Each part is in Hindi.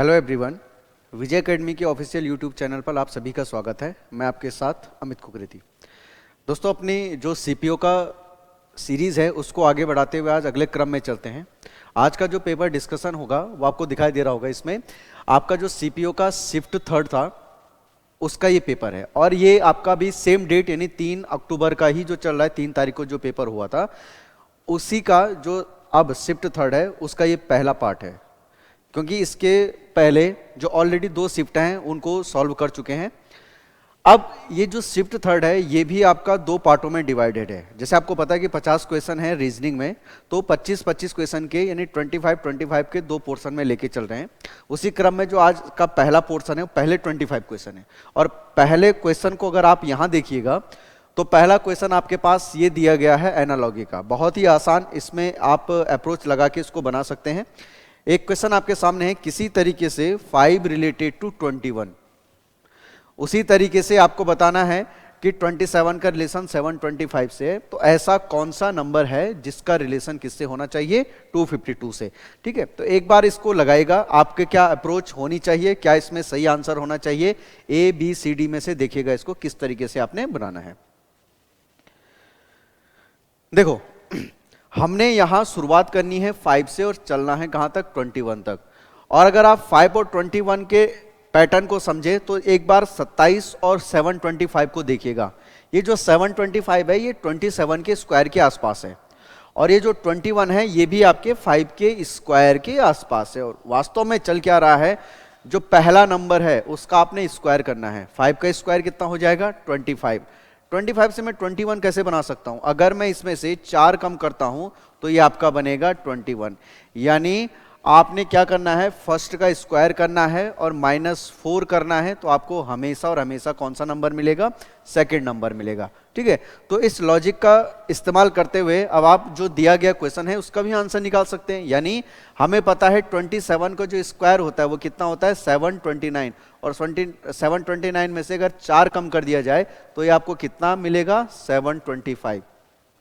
हेलो एवरीवन, विजय एकेडमी के ऑफिशियल यूट्यूब चैनल पर आप सभी का स्वागत है। मैं आपके साथ अमित कुकरेती। दोस्तों, अपनी जो सीपीओ का सीरीज़ है उसको आगे बढ़ाते हुए आज अगले क्रम में चलते हैं। आज का जो पेपर डिस्कशन होगा वो आपको दिखाई दे रहा होगा। इसमें आपका जो सीपीओ का शिफ्ट थर्ड था उसका ये पेपर है और ये आपका भी सेम डेट यानी 3 अक्टूबर का ही जो चल रहा है। 3 तारीख को जो पेपर हुआ था उसी का जो अब शिफ्ट थर्ड है उसका ये पहला पार्ट है, क्योंकि इसके पहले जो ऑलरेडी 2 शिफ्ट हैं उनको सॉल्व कर चुके हैं। अब ये जो शिफ्ट थर्ड है ये भी आपका 2 पार्टों में डिवाइडेड है। जैसे आपको पता है कि 50 क्वेश्चन है रीजनिंग में, तो 25-25 क्वेश्चन के यानी 25-25 के 2 पोर्शन में लेके चल रहे हैं। उसी क्रम में जो आज का पहला पोर्शन है वो पहले 25 क्वेश्चन है और पहले क्वेश्चन को अगर आप यहाँ देखिएगा तो पहला क्वेश्चन आपके पास ये दिया गया है एनालॉजी का। बहुत ही आसान, इसमें आप अप्रोच लगा के इसको बना सकते हैं। एक क्वेश्चन आपके सामने है, किसी तरीके से 5 रिलेटेड टू 21। उसी तरीके से आपको बताना है कि 27 का रिलेशन 725 से है, तो ऐसा कौन सा नंबर है जिसका रिलेशन किससे होना चाहिए? 252 से। ठीक है, तो एक बार इसको लगाएगा, आपके क्या अप्रोच होनी चाहिए, क्या इसमें सही आंसर होना चाहिए, ए बी सी डी में से देखिएगा इसको किस तरीके से आपने बनाना है। देखो, हमने यहां शुरुआत करनी है 5 से और चलना है कहां तक? 21 तक। और अगर आप 5 और 21 के पैटर्न को समझे तो एक बार 27 और 725 को देखिएगा। ये जो 725 है ये 27 के स्क्वायर के आसपास है और ये जो 21 है ये भी आपके 5 के स्क्वायर के आसपास है। और वास्तव में चल क्या रहा है, जो पहला नंबर है उसका आपने स्क्वायर करना है। 5 का स्क्वायर कितना हो जाएगा? 25 से मैं 21 कैसे बना सकता हूं? अगर मैं इसमें से 4 कम करता हूं तो ये आपका बनेगा 21। यानी आपने क्या करना है, फर्स्ट का स्क्वायर करना है और -4 करना है, तो आपको हमेशा और हमेशा कौन सा नंबर मिलेगा? सेकंड नंबर मिलेगा। ठीक है, तो इस लॉजिक का इस्तेमाल करते हुए अब आप जो दिया गया क्वेश्चन है उसका भी आंसर निकाल सकते हैं। यानी हमें पता है 27 का जो स्क्वायर होता है वो कितना होता है? 729। और 729 में से अगर 4 कम कर दिया जाए तो ये आपको कितना मिलेगा? 725।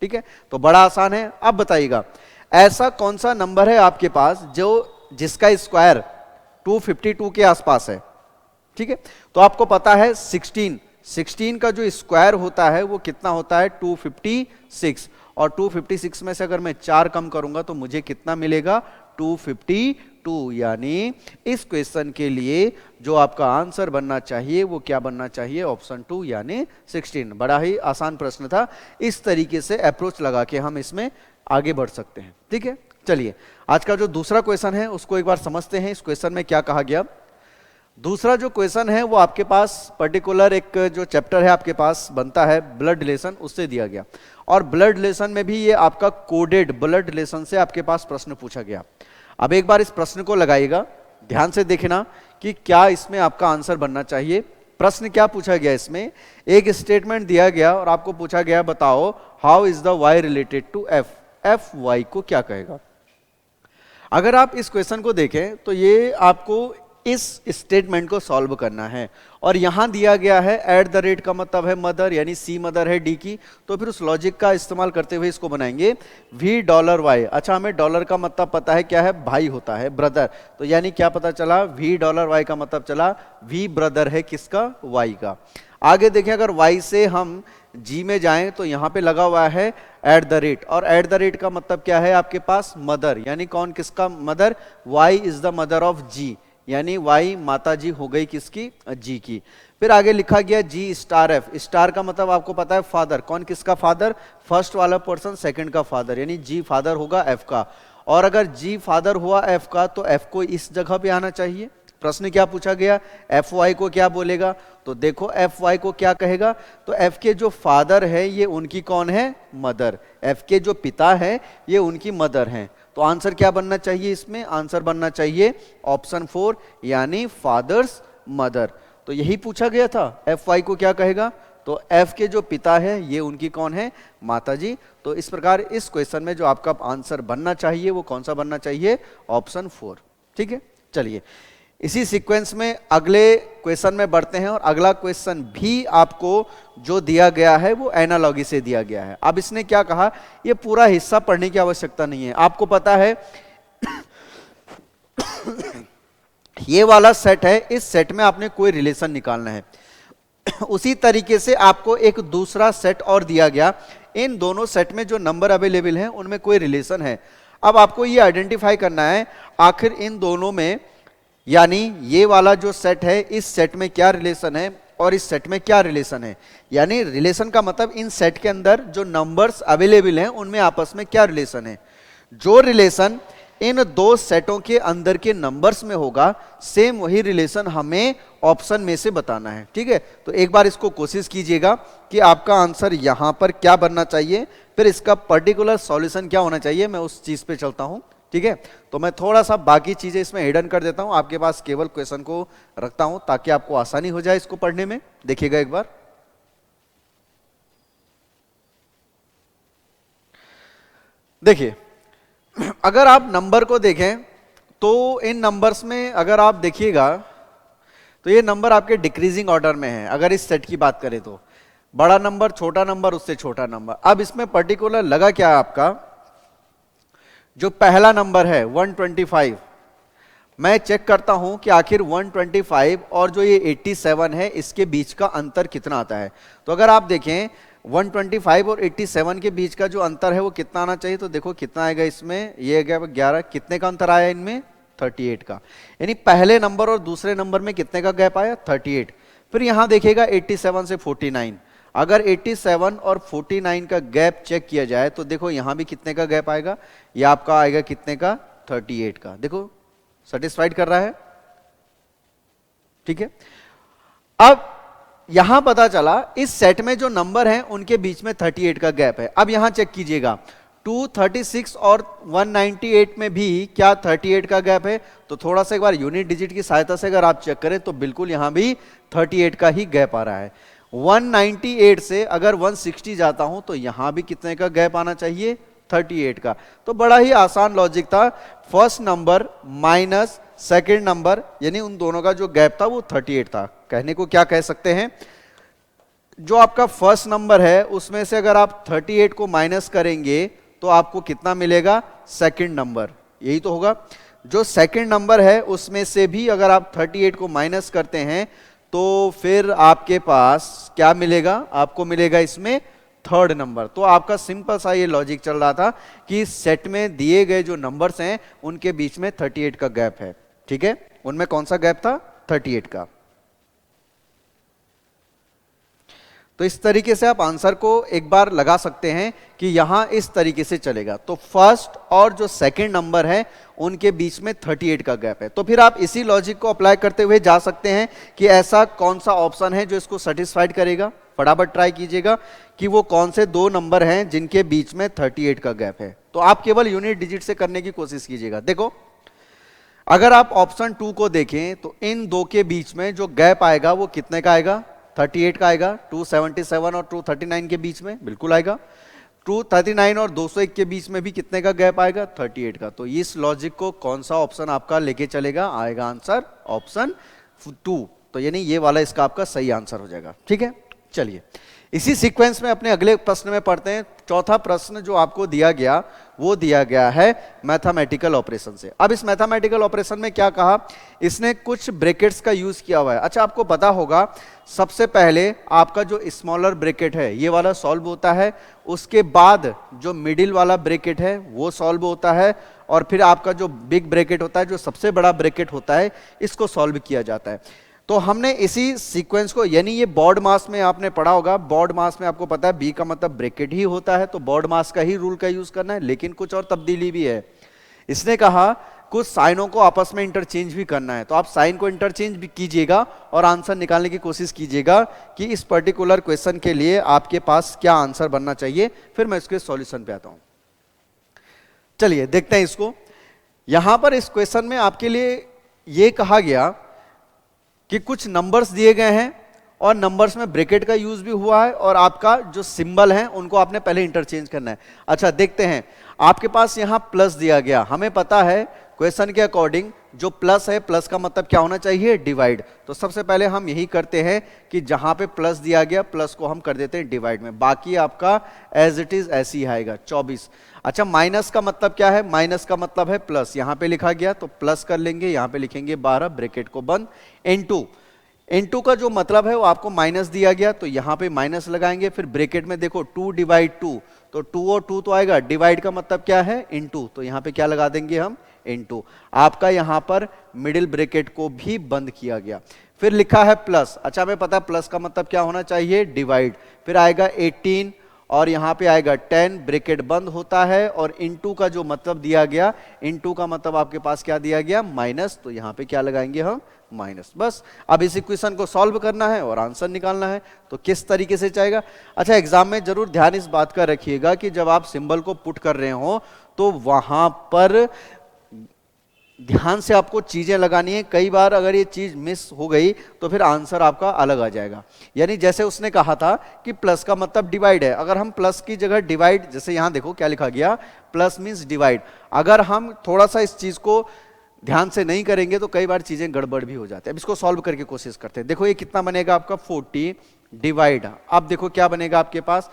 ठीक है, तो बड़ा आसान है। अब बताइएगा ऐसा कौन सा नंबर है आपके पास जिसका स्क्वायर 252 के आसपास है? ठीक है, तो आपको पता है 16 का जो स्क्वायर होता है वो कितना होता है? 256। और 256 में से अगर मैं 4 कम करूंगा तो मुझे कितना मिलेगा? 252। यानी इस क्वेश्चन के लिए जो आपका आंसर बनना चाहिए वो क्या बनना चाहिए? ऑप्शन 2 यानी 16। बड़ा ही आसान प्रश्न था। इस तरीके से अप्रोच लगा के हम इसमें आगे बढ़ सकते हैं। ठीक है, चलिए आज का जो दूसरा क्वेश्चन है उसको एक बार समझते हैं। इस क्वेश्चन में क्या कहा गया? दूसरा जो क्वेश्चन है वो आपके पास पर्टिकुलर एक जो चैप्टर है आपके पास बनता है ब्लड रिलेशन, उससे दिया गया। और ब्लड रिलेशन में भी ये आपका कोडेड ब्लड रिलेशन से आपके पास प्रश्न पूछा गया। अब एक बार इस प्रश्न को लगाइएगा, ध्यान से देखना कि क्या इसमें आपका आंसर बनना चाहिए। प्रश्न क्या पूछा गया? इसमें एक स्टेटमेंट दिया गया और आपको पूछा गया बताओ how is the Y related to F. F Y को क्या कहेगा? अगर आप इस क्वेश्चन को देखें तो ये आपको इस स्टेटमेंट को सॉल्व करना है और यहां दिया गया है @ का मतलब है मदर, यानी सी मदर है डी की, तो फिर उस लॉजिक का इस्तेमाल करते हुए इसको बनाएंगे $V। अच्छा, हमें डॉलर का मतलब पता है क्या है? भाई होता है, ब्रदर। तो यानी क्या पता चला? $V का मतलब चला V ब्रदर है किसका? Y का। आगे देखें, अगर Y से हम G में जाएं तो यहां पे लगा हुआ है @ और @ का मतलब क्या है आपके पास? मदर, यानी कौन किसका mother? Y is the mother of G, यानी Y माता जी हो गई किसकी? G की। फिर आगे लिखा गया G♯F। स्टार का मतलब आपको पता है फादर, कौन किसका फादर? फर्स्ट वाला पर्सन सेकंड का फादर, यानी G फादर होगा F का। और अगर G फादर हुआ F का तो F को इस जगह पे आना चाहिए। प्रश्न क्या पूछा गया? एफ वाई को क्या बोलेगा? तो देखो एफ वाई को क्या कहेगा? तो एफ के जो फादर है ये उनकी कौन है? मदर। एफ के जो पिता है ये उनकी मदर हैं। तो आंसर क्या बनना चाहिए इसमें? आंसर बनना चाहिए ऑप्शन 4 यानी फादर्स मदर। तो यही पूछा गया था, एफ वाई को क्या कहेगा? तो एफ के जो पिता है ये उनकी कौन है? माता जी। तो इस प्रकार इस क्वेश्चन में जो आपका आंसर बनना चाहिए वो कौन सा बनना चाहिए? ऑप्शन 4। ठीक है, चलिए इसी सीक्वेंस में अगले क्वेश्चन में बढ़ते हैं और अगला क्वेश्चन भी आपको जो दिया गया है वो एनालॉजी से दिया गया है। अब इसने क्या कहा, ये पूरा हिस्सा पढ़ने की आवश्यकता नहीं है, आपको पता है ये वाला सेट है, इस सेट में आपने कोई रिलेशन निकालना है। उसी तरीके से आपको एक दूसरा सेट और दिया गया, इन दोनों सेट में जो नंबर अवेलेबल हैं उनमें कोई रिलेशन है। अब आपको ये आइडेंटिफाई करना है आखिर इन दोनों में, यानी ये वाला जो सेट है इस सेट में क्या रिलेशन है और इस सेट में क्या रिलेशन है। यानी रिलेशन का मतलब इन सेट के अंदर जो नंबर्स अवेलेबल हैं उनमें आपस में क्या रिलेशन है। जो रिलेशन इन दो सेटों के अंदर के नंबर्स में होगा, सेम वही रिलेशन हमें ऑप्शन में से बताना है। ठीक है, तो एक बार इसको कोशिश कीजिएगा कि आपका आंसर यहां पर क्या बनना चाहिए, फिर इसका पर्टिकुलर सॉल्यूशन क्या होना चाहिए, मैं उस चीज पे चलता हूं। ठीक है, तो मैं थोड़ा सा बाकी चीजें इसमें हिडन कर देता हूं, आपके पास केवल क्वेश्चन को रखता हूं ताकि आपको आसानी हो जाए इसको पढ़ने में। देखिएगा एक बार, देखिए अगर आप नंबर को देखें तो इन नंबर्स में अगर आप देखिएगा तो ये नंबर आपके डिक्रीजिंग ऑर्डर में है। अगर इस सेट की बात करें तो बड़ा नंबर, छोटा नंबर, उससे छोटा नंबर। अब इसमें पर्टिकुलर लगा क्या है, आपका जो पहला नंबर है 125, मैं चेक करता हूं कि आखिर 125 और जो ये 87 है इसके बीच का अंतर कितना आता है। तो अगर आप देखें 125 और 87 के बीच का जो अंतर है वो कितना आना चाहिए, तो देखो कितना आएगा इसमें, ये गया 11, कितने का अंतर आया इनमें, 38 का। यानी पहले नंबर और दूसरे नंबर में कितने का गैप आया, 38। फिर यहां देखिएगा 87 से 49, अगर 87 और 49 का गैप चेक किया जाए तो देखो यहां भी कितने का गैप आएगा, ये आपका आएगा कितने का, 38 का। देखो सेटिस्फाइड कर रहा है। ठीक है, अब यहां पता चला इस सेट में जो नंबर हैं उनके बीच में 38 का गैप है। अब यहां चेक कीजिएगा 236 और 198 में भी क्या 38 का गैप है, तो थोड़ा सा एक बार यूनिट डिजिट की सहायता से अगर आप चेक करें तो बिल्कुल यहां भी 38 का ही गैप आ रहा है। 198 से अगर 160 जाता हूं तो यहां भी कितने का गैप आना चाहिए, 38 का। तो बड़ा ही आसान लॉजिक था, first number minus second number, यानी उन दोनों का जो गैप था वो 38 था। कहने को क्या कह सकते हैं, जो आपका फर्स्ट नंबर है उसमें से अगर आप 38 को माइनस करेंगे तो आपको कितना मिलेगा, सेकंड नंबर, यही तो होगा। जो सेकंड नंबर है उसमें से भी अगर आप 38 को माइनस करते हैं तो फिर आपके पास क्या मिलेगा, आपको मिलेगा इसमें थर्ड नंबर। तो आपका सिंपल सा ये लॉजिक चल रहा था कि सेट में दिए गए जो नंबर्स हैं उनके बीच में 38 का गैप है। ठीक है, उनमें कौन सा गैप था, 38 का। तो इस तरीके से आप आंसर को एक बार लगा सकते हैं कि यहां इस तरीके से चलेगा। तो फर्स्ट और जो सेकंड नंबर है उनके बीच में 38 का गैप है। तो फिर आप इसी लॉजिक को अप्लाई करते हुए जा सकते हैं कि ऐसा कौन सा ऑप्शन है जो इसको सेटिस्फाइड करेगा। फटाफट ट्राई कीजिएगा कि वो कौन से दो नंबर हैं जिनके बीच में 38 का गैप है। तो आप केवल यूनिट डिजिट से करने की कोशिश कीजिएगा। देखो अगर आप ऑप्शन 2 को देखें तो इन दो के बीच में जो गैप आएगा वो कितने का आएगा, 38 का आएगा। 277 और 239 के बीच में बिल्कुल आएगा। 239 और 201 के बीच में भी कितने का गैप आएगा, 38 का। तो इस लॉजिक को कौन सा ऑप्शन आपका लेके चलेगा, आएगा आंसर ऑप्शन 2। तो यानी ये वाला इसका आपका सही आंसर हो जाएगा। ठीक है, चलिए इसी सीक्वेंस में अपने अगले प्रश्न में पढ़ते हैं। चौथा प्रश्न जो आपको दिया गया वो दिया गया है मैथमेटिकल ऑपरेशन से। अब इस मैथमेटिकल ऑपरेशन में क्या कहा, इसने कुछ ब्रैकेट्स का यूज किया हुआ है। अच्छा, आपको पता होगा सबसे पहले आपका जो स्मॉलर ब्रैकेट है ये वाला सॉल्व होता है, उसके बाद जो मिडिल वाला ब्रैकेट है वो सॉल्व होता है, और फिर आपका जो बिग ब्रैकेट होता है, जो सबसे बड़ा ब्रैकेट होता है, इसको सॉल्व किया जाता है। तो हमने इसी सीक्वेंस को, यानी ये बॉड मास में आपने पढ़ा होगा, बॉड मास में आपको पता है बी का मतलब ब्रैकेट ही होता है, तो बॉड मास का ही रूल का यूज करना है। लेकिन कुछ और तब्दीली भी है। इसने कहा कुछ साइनों को आपस में इंटरचेंज भी करना है, तो आप साइन को इंटरचेंज भी कीजिएगा और आंसर निकालने की कोशिश कीजिएगा कि इस पर्टिकुलर क्वेश्चन के लिए आपके पास क्या आंसर बनना चाहिए। फिर मैं इसके सॉल्यूशन पे आता हूं। चलिए देखते हैं इसको। यहां पर इस क्वेश्चन में आपके लिए यह कहा गया कि कुछ नंबर्स दिए गए हैं और नंबर्स में ब्रैकेट का यूज भी हुआ है, और आपका जो सिंबल है उनको आपने पहले इंटरचेंज करना है। अच्छा देखते हैं, आपके पास यहां प्लस दिया गया, हमें पता है क्वेश्चन के अकॉर्डिंग जो प्लस है, प्लस का मतलब क्या होना चाहिए, डिवाइड। तो सबसे पहले हम यही करते हैं कि जहां पे प्लस दिया गया, प्लस को हम कर देते हैं डिवाइड में, बाकी आपका एज इट इज ऐसे ही आएगा 24। अच्छा, माइनस का मतलब क्या है, माइनस का मतलब है प्लस, यहां पे लिखा गया तो प्लस कर लेंगे, यहां पे लिखेंगे 12, ब्रैकेट को बंद, इनटू, इनटू का जो मतलब है वो आपको माइनस दिया गया तो यहां पे माइनस लगाएंगे, फिर ब्रैकेट में देखो 2 डिवाइड 2, तो 2 और 2 तो आएगा, डिवाइड का मतलब क्या है, इनटू, तो यहां पे क्या लगा देंगे हम, इनटू। आपका यहां पर मिडिल ब्रैकेट को भी बंद किया गया। फिर लिखा है प्लस, अच्छा हमें पता है प्लस का मतलब क्या होना चाहिए, डिवाइड, फिर आएगा 18 और यहां पे आएगा 10, ब्रैकेट बंद होता है, और इनटू का जो मतलब दिया गया, इनटू का मतलब आपके पास क्या दिया गया, माइनस, तो यहां पे क्या लगाएंगे हम, माइनस। बस अब इस इक्वेशन को सॉल्व करना है और आंसर निकालना है। तो किस तरीके से जाएगा, अच्छा एग्जाम में जरूर ध्यान इस बात का रखिएगा कि जब आप सिंबल को पुट कर रहे हो तो वहां पर ध्यान से आपको चीजें लगानी है। कई बार अगर ये चीज मिस हो गई तो फिर आंसर आपका अलग आ जाएगा। यानी जैसे उसने कहा था कि प्लस का मतलब डिवाइड है, अगर हम प्लस की जगह डिवाइड, जैसे यहां देखो क्या लिखा गया, प्लस मींस डिवाइड, अगर हम थोड़ा सा इस चीज को ध्यान से नहीं करेंगे तो कई बार चीजें गड़बड़ भी हो जाती है। अब इसको सॉल्व करके कोशिश करते हैं। देखो ये कितना बनेगा आपका 40 डिवाइड, अब देखो क्या बनेगा आपके पास,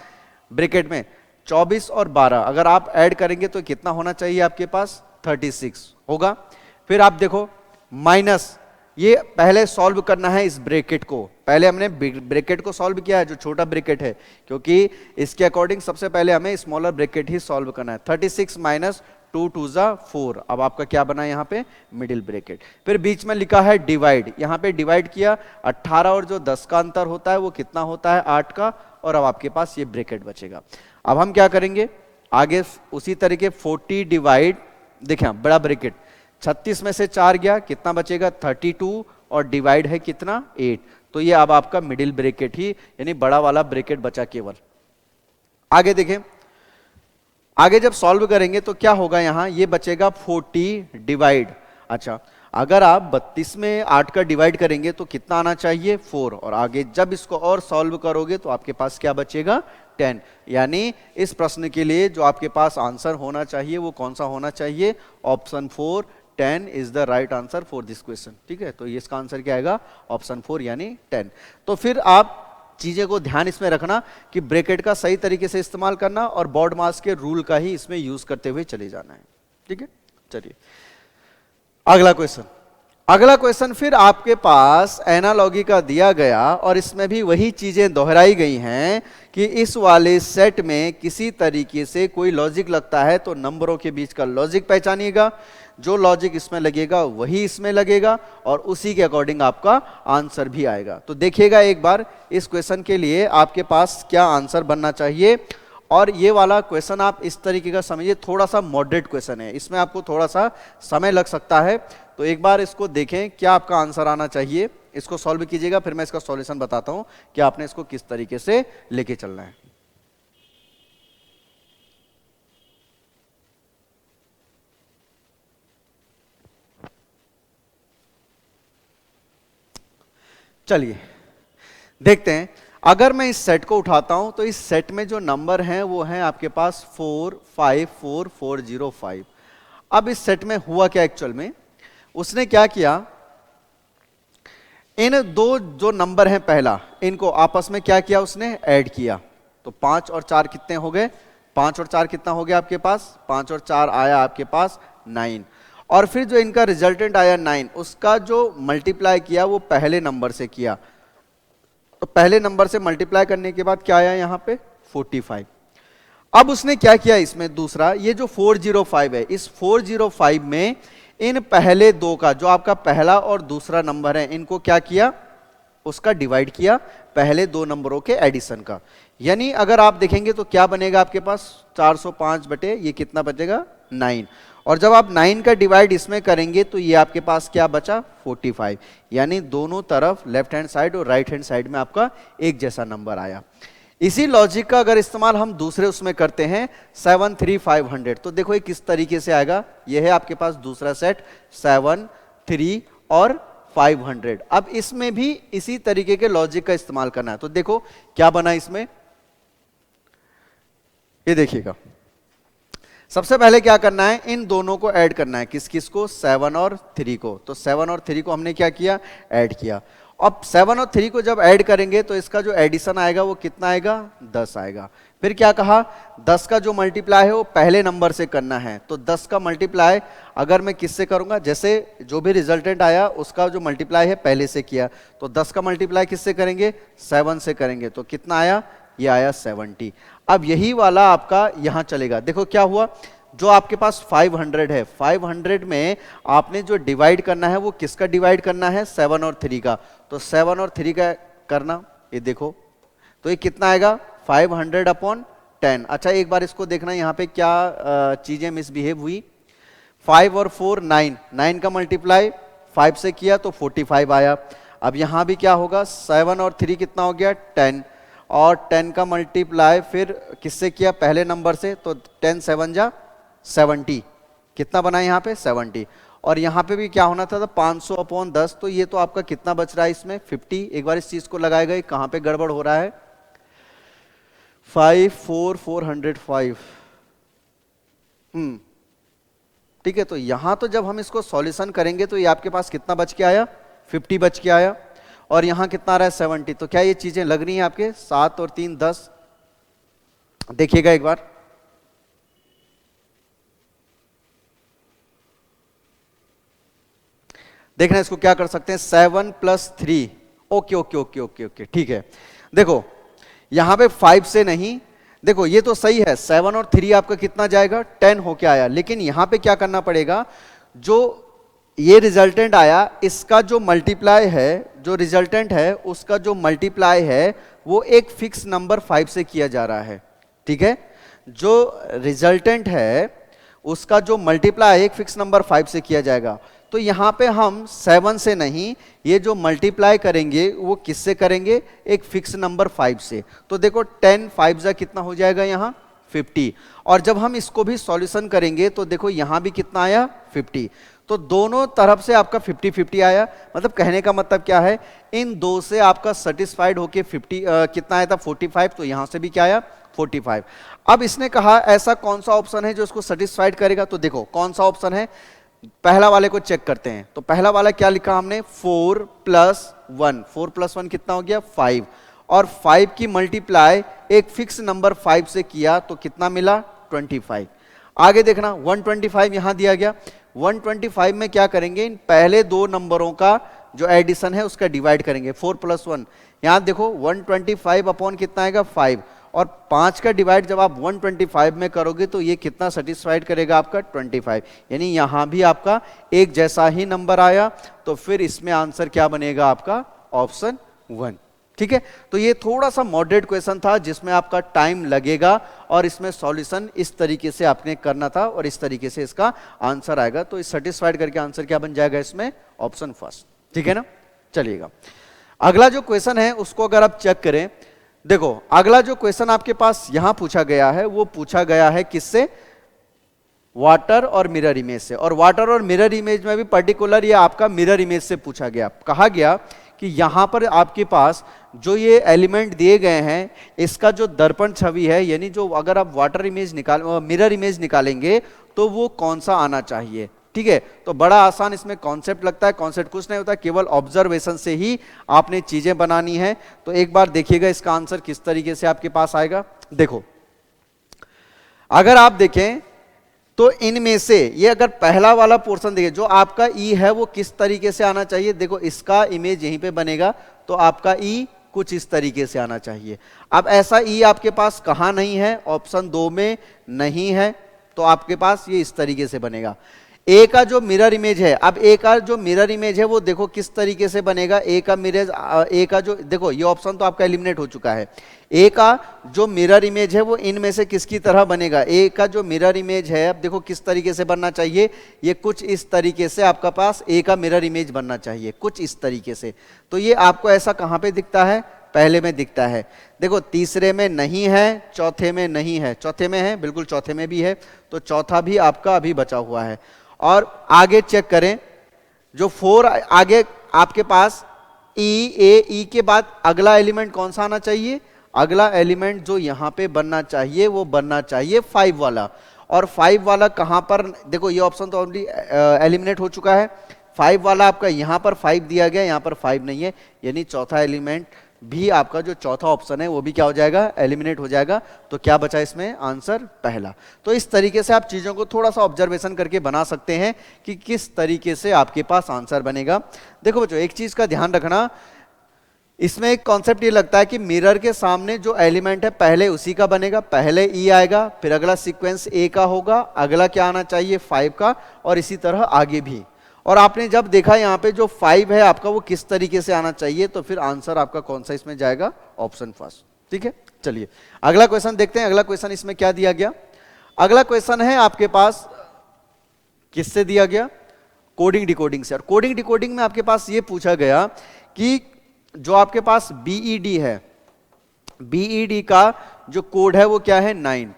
ब्रैकेट में 24 और 12 अगर आप ऐड करेंगे तो कितना होना चाहिए आपके पास, 36 होगा। फिर आप देखो माइनस, ये पहले सॉल्व करना है इस ब्रैकेट को, पहले हमने ब्रैकेट को सॉल्व किया है जो छोटा ब्रैकेट है, क्योंकि इसके अकॉर्डिंग सबसे पहले हमें स्मॉलर ब्रैकेट ही सॉल्व करना है। 36 माइनस 2 2 जा 4, अब आपका क्या बना यहाँ पे, मिडिल ब्रैकेट। फिर बीच में लिखा है डिवाइड, यहाँ पे डिवाइड किया, 18 और जो 10 का अंतर होता है वो कितना होता है, 8 का, और अब आपके पास ये ब्रैकेट बचेगा। अब हम क्या करेंगे आगे उसी तरीके 40 डिवाइड, देखें बड़ा ब्रैकेट, 36 में से 4 गया, कितना बचेगा 32, और डिवाइड है कितना 8, तो ये अब आपका मिडिल ब्रैकेट ही यानी बड़ा वाला ब्रैकेट बचा केवल। आगे देखें, आगे जब सॉल्व करेंगे तो क्या होगा, यहां ये बचेगा 40 डिवाइड, अच्छा अगर आप 32 में 8 का डिवाइड करेंगे तो कितना आना चाहिए 4, और आगे जब इसको और सॉल्व करोगे तो आपके पास क्या बचेगा 10। यानी इस प्रश्न के लिए जो आपके पास आंसर होना चाहिए वो कौन सा होना चाहिए, option 4, 10 is the right answer for this question. ठीक है, तो इसका आंसर क्या आएगा, ऑप्शन 4 यानी 10। तो फिर आप चीजें को ध्यान इसमें रखना कि ब्रैकेट का सही तरीके से इस्तेमाल करना और बॉड मास के रूल का ही इसमें यूज करते हुए चले जाना है। ठीक है, चलिए अगला क्वेश्चन। अगला क्वेश्चन फिर आपके पास एनालॉजी का दिया गया और इसमें भी वही चीजें दोहराई गई हैं कि इस वाले सेट में किसी तरीके से कोई लॉजिक लगता है तो नंबरों के बीच का लॉजिक पहचानिएगा, जो लॉजिक इसमें लगेगा वही इसमें लगेगा और उसी के अकॉर्डिंग आपका आंसर भी आएगा। तो देखिएगा एक बार इस क्वेश्चन के लिए आपके पास क्या आंसर बनना चाहिए, और ये वाला क्वेश्चन आप इस तरीके का समझिए, थोड़ा सा मॉडरेट क्वेश्चन है, इसमें आपको थोड़ा सा समय लग सकता है। तो एक बार इसको देखें क्या आपका आंसर आना चाहिए, इसको सॉल्व कीजिएगा, फिर मैं इसका सॉल्यूशन बताता हूं कि आपने इसको किस तरीके से लेके चलना है। चलिए देखते हैं, अगर मैं इस सेट को उठाता हूं तो इस सेट में जो नंबर हैं वो हैं आपके पास 4 5 4 4 0 5। अब इस सेट में हुआ क्या, एक्चुअल में उसने क्या किया, इन दो जो नंबर हैं पहला, इनको आपस में क्या किया उसने, ऐड किया। तो 5 और 4 कितने हो गए, 5 और 4 कितना हो गया आपके पास, 5 और 4 आया आपके पास 9, और फिर जो इनका रिजल्टेंट आया 9, उसका जो मल्टीप्लाई किया वो पहले नंबर से किया। तो पहले नंबर से मल्टीप्लाई करने के बाद क्या आया यहां पे 45। अब उसने क्या किया इसमें दूसरा, ये जो 405 है, इस 405 में इन पहले दो का, जो आपका पहला और दूसरा नंबर है, इनको क्या किया, उसका डिवाइड किया पहले दो नंबरों के एडिशन का। यानी अगर आप देखेंगे तो क्या बनेगा आपके पास 405 बटे ये कितना बचेगा 9, और जब आप 9 का डिवाइड इसमें करेंगे तो ये आपके पास क्या बचा 45। यानी दोनों तरफ लेफ्ट हैंड साइड और राइट हैंड साइड में आपका एक जैसा नंबर आया। इसी लॉजिक का अगर इस्तेमाल हम दूसरे उसमें करते हैं 7 3 500, तो देखो ये किस तरीके से आएगा, ये है आपके पास दूसरा सेट 7 3 और 500। अब इसमें भी इसी तरीके के लॉजिक का इस्तेमाल करना है। तो देखो क्या बना इसमें, ये देखिएगा सबसे पहले क्या करना है, इन दोनों को ऐड करना है, किस किस को, 7 और 3 को। तो 7 और 3 को हमने क्या किया, ऐड किया। अब 7 और 3 को जब ऐड करेंगे तो इसका जो एडिशन आएगा वो कितना आएगा, 10 आएगा। फिर क्या कहा, 10 का जो मल्टीप्लाई है वो पहले नंबर से करना है। तो 10 का मल्टीप्लाई अगर मैं किससे करूंगा, जैसे जो भी रिजल्टेंट आया उसका जो मल्टीप्लाई है पहले से किया, तो 10 का मल्टीप्लाई किससे करेंगे, 7 से करेंगे। तो कितना आया, ये आया 70। अब यही वाला आपका यहां चलेगा। देखो क्या हुआ, जो आपके पास 500 है, 500 में आपने जो डिवाइड करना है वो किसका डिवाइड करना है, 7 और 3 का। तो 7 और 3 का करना, ये देखो तो ये कितना आएगा, 500 अपॉन 10। अच्छा एक बार इसको देखना यहाँ पे क्या चीजें मिसबिहेव हुई। 5 और 4 9, 9 का मल्टीप्लाई 5 से किया तो 45 आया। अब यहाँ भी क्या होगा, 7 और 3 कितना हो गया, 10, और 10 का मल्टीप्लाई फिर किससे किया, पहले नंबर से, तो 10 7 जा 70, कितना बना यहाँ पे, 70। और यहाँ पे भी क्या होना था, 500 अपॉन 10, तो ये तो आपका कितना बच रहा है इसमें, 50। एक बार इस चीज को लगाएगा, कहाँ पे गड़बड़ हो रहा है, 5 4 405। ठीक है, तो यहां तो जब हम इसको सॉल्यूशन करेंगे तो ये आपके पास कितना बच के आया, 50 बच के आया। और यहां कितना आ रहा है, 70। तो क्या ये चीजें लग रही हैं आपके, 7 और 3 10। देखिएगा एक बार, देखना इसको क्या कर सकते हैं, 7 + 3। Okay okay okay okay okay, ठीक है। देखो यहां पे 5 से नहीं, देखो ये तो सही है, 7 और 3 आपका कितना जाएगा, 10 होके आया। लेकिन यहां पे क्या करना पड़ेगा, जो ये रिजल्टेंट आया इसका जो मल्टीप्लाई है, जो रिजल्टेंट है उसका जो मल्टीप्लाई है वो एक फिक्स नंबर 5 से किया जा रहा है। ठीक है, जो रिजल्टेंट है उसका जो मल्टीप्लाई एक फिक्स नंबर 5 से किया जाएगा। तो यहां पे हम 7 से नहीं, ये जो मल्टीप्लाई करेंगे वो किससे करेंगे, एक फिक्स नंबर 5 से। तो देखो 10 5 जा कितना हो जाएगा यहाँ 50। और जब हम इसको भी सॉल्यूशन करेंगे तो देखो यहां भी कितना आया 50। तो दोनों तरफ से आपका 50-50 आया। मतलब कहने का मतलब क्या है, इन दो से आपका सेटिस्फाइड होके 50 कितना आया था 45। तो यहां से भी क्या आया 45। अब इसने कहा ऐसा कौन सा ऑप्शन है जो इसको सेटिस्फाइड करेगा। तो देखो कौन सा ऑप्शन है, पहला वाले को चेक करते हैं। तो पहला वाला क्या लिखा हमने, 4 + 1, 4 + 1 कितना हो गया 5। और 5 की मल्टीप्लाई एक फिक्स नंबर 5 से किया तो कितना मिला 25। आगे देखना 125 यहां दिया गया। 125 में क्या करेंगे, इन पहले दो नंबरों का जो एडिशन है उसका डिवाइड करेंगे। 4 + 1, यहां देखो 125 अपॉन कितना आएगा 5, और 5 का डिवाइड जब आप 125 में करोगे तो ये कितना सेटिस्फाइड करेगा आपका 25। यानी यहां भी आपका एक जैसा ही नंबर आया। तो फिर इसमें आंसर क्या बनेगा आपका, ऑप्शन 1। ठीक है, तो ये थोड़ा सा मॉडरेट क्वेश्चन था जिसमें आपका टाइम लगेगा और इसमें सॉल्यूशन इस तरीके से आपने करना था और इस तरीके से इसका आंसर आएगा। तो इस सेटिस्फाइड करके आंसर क्या बन जाएगा इसमें, ऑप्शन फर्स्ट। ठीक है ना, चलिएगा अगला जो क्वेश्चन है उसको अगर आप चेक करें। देखो अगला जो क्वेश्चन आपके पास यहां पूछा गया है वो पूछा गया है किससे, वाटर और मिरर इमेज से। और वाटर और मिरर इमेज में भी पर्टिकुलर ये आपका मिरर इमेज से पूछा गया। कहा गया कि यहां पर आपके पास जो ये एलिमेंट दिए गए हैं इसका जो दर्पण छवि है, यानी जो अगर आप वाटर इमेज मिरर इमेज निकालेंगे तो वो कौन सा आना चाहिए। ठीक है, तो बड़ा आसान इसमें कॉन्सेप्ट लगता है। कॉन्सेप्ट कुछ नहीं होता, केवल ऑब्जर्वेशन से ही आपने चीजें बनानी है। तो एक बार देखिएगा इसका आंसर किस तरीके से आपके पास आएगा। देखो अगर आप देखें तो इनमें से ये अगर पहला वाला पोर्शन देखिए, जो आपका ई है वो किस तरीके से आना चाहिए। देखो इसका इमेज यहीं पे बनेगा तो आपका ई कुछ इस तरीके से आना चाहिए। अब ऐसा ई आपके पास कहां नहीं है, ऑप्शन 2 में नहीं है, तो आपके पास ये इस तरीके से बनेगा। ए का जो मिरर इमेज है, अब ए का जो मिरर इमेज है वो देखो किस तरीके से बनेगा। ए का मिरर, ए का जो देखो ये ऑप्शन तो आपका एलिमिनेट हो चुका है। ए का जो मिरर इमेज है वो इनमें से किसकी तरह बनेगा, ए का जो मिरर इमेज है अब देखो किस तरीके से बनना चाहिए, ये कुछ इस तरीके से आपका पास ए का मिरर इमेज बनना चाहिए, कुछ इस तरीके से। तो ये आपको ऐसा कहां पे दिखता है, पहले में दिखता है। देखो तीसरे में नहीं है, चौथे में नहीं है, चौथे में है, बिल्कुल चौथे में भी है, तो चौथा भी आपका अभी बचा हुआ है। और आगे चेक करें, जो 4 आगे आपके पास ई, ए ई के बाद अगला एलिमेंट कौन सा आना चाहिए, अगला एलिमेंट जो यहां पे बनना चाहिए वो बनना चाहिए 5 वाला। और 5 वाला कहां पर, देखो ये ऑप्शन तो ऑलरेडी एलिमिनेट हो चुका है। 5 वाला आपका यहां पर 5 दिया गया, यहां पर 5 नहीं है, यानी चौथा एलिमेंट भी आपका जो चौथा ऑप्शन है वो भी क्या हो जाएगा, एलिमिनेट हो जाएगा। तो क्या बचा इसमें आंसर, पहला। तो इस तरीके से आप चीजों को थोड़ा सा ऑब्जर्वेशन करके बना सकते हैं कि किस तरीके से आपके पास आंसर बनेगा। देखो बच्चों, एक चीज का ध्यान रखना, इसमें एक कॉन्सेप्ट ये लगता है कि मिरर के सामने जो एलिमेंट है पहले उसी का बनेगा, पहले ई आएगा, फिर अगला सीक्वेंस ए का होगा, अगला क्या आना चाहिए 5 का, और इसी तरह आगे भी। और आपने जब देखा यहाँ पे जो 5 है आपका वो किस तरीके से आना चाहिए, तो फिर आंसर आपका कौन सा इसमें जाएगा, ऑप्शन फर्स्ट। ठीक है, चलिए अगला क्वेश्चन देखते हैं। अगला क्वेश्चन इसमें क्या दिया गया, अगला क्वेश्चन है आपके पास किससे दिया गया, कोडिंग डिकोडिंग से। और कोडिंग डिकोडिंग में आपके पास ये पूछा गया कि जो आपके पास बीईडी है, बीईडी का जो कोड है वो क्या है 9।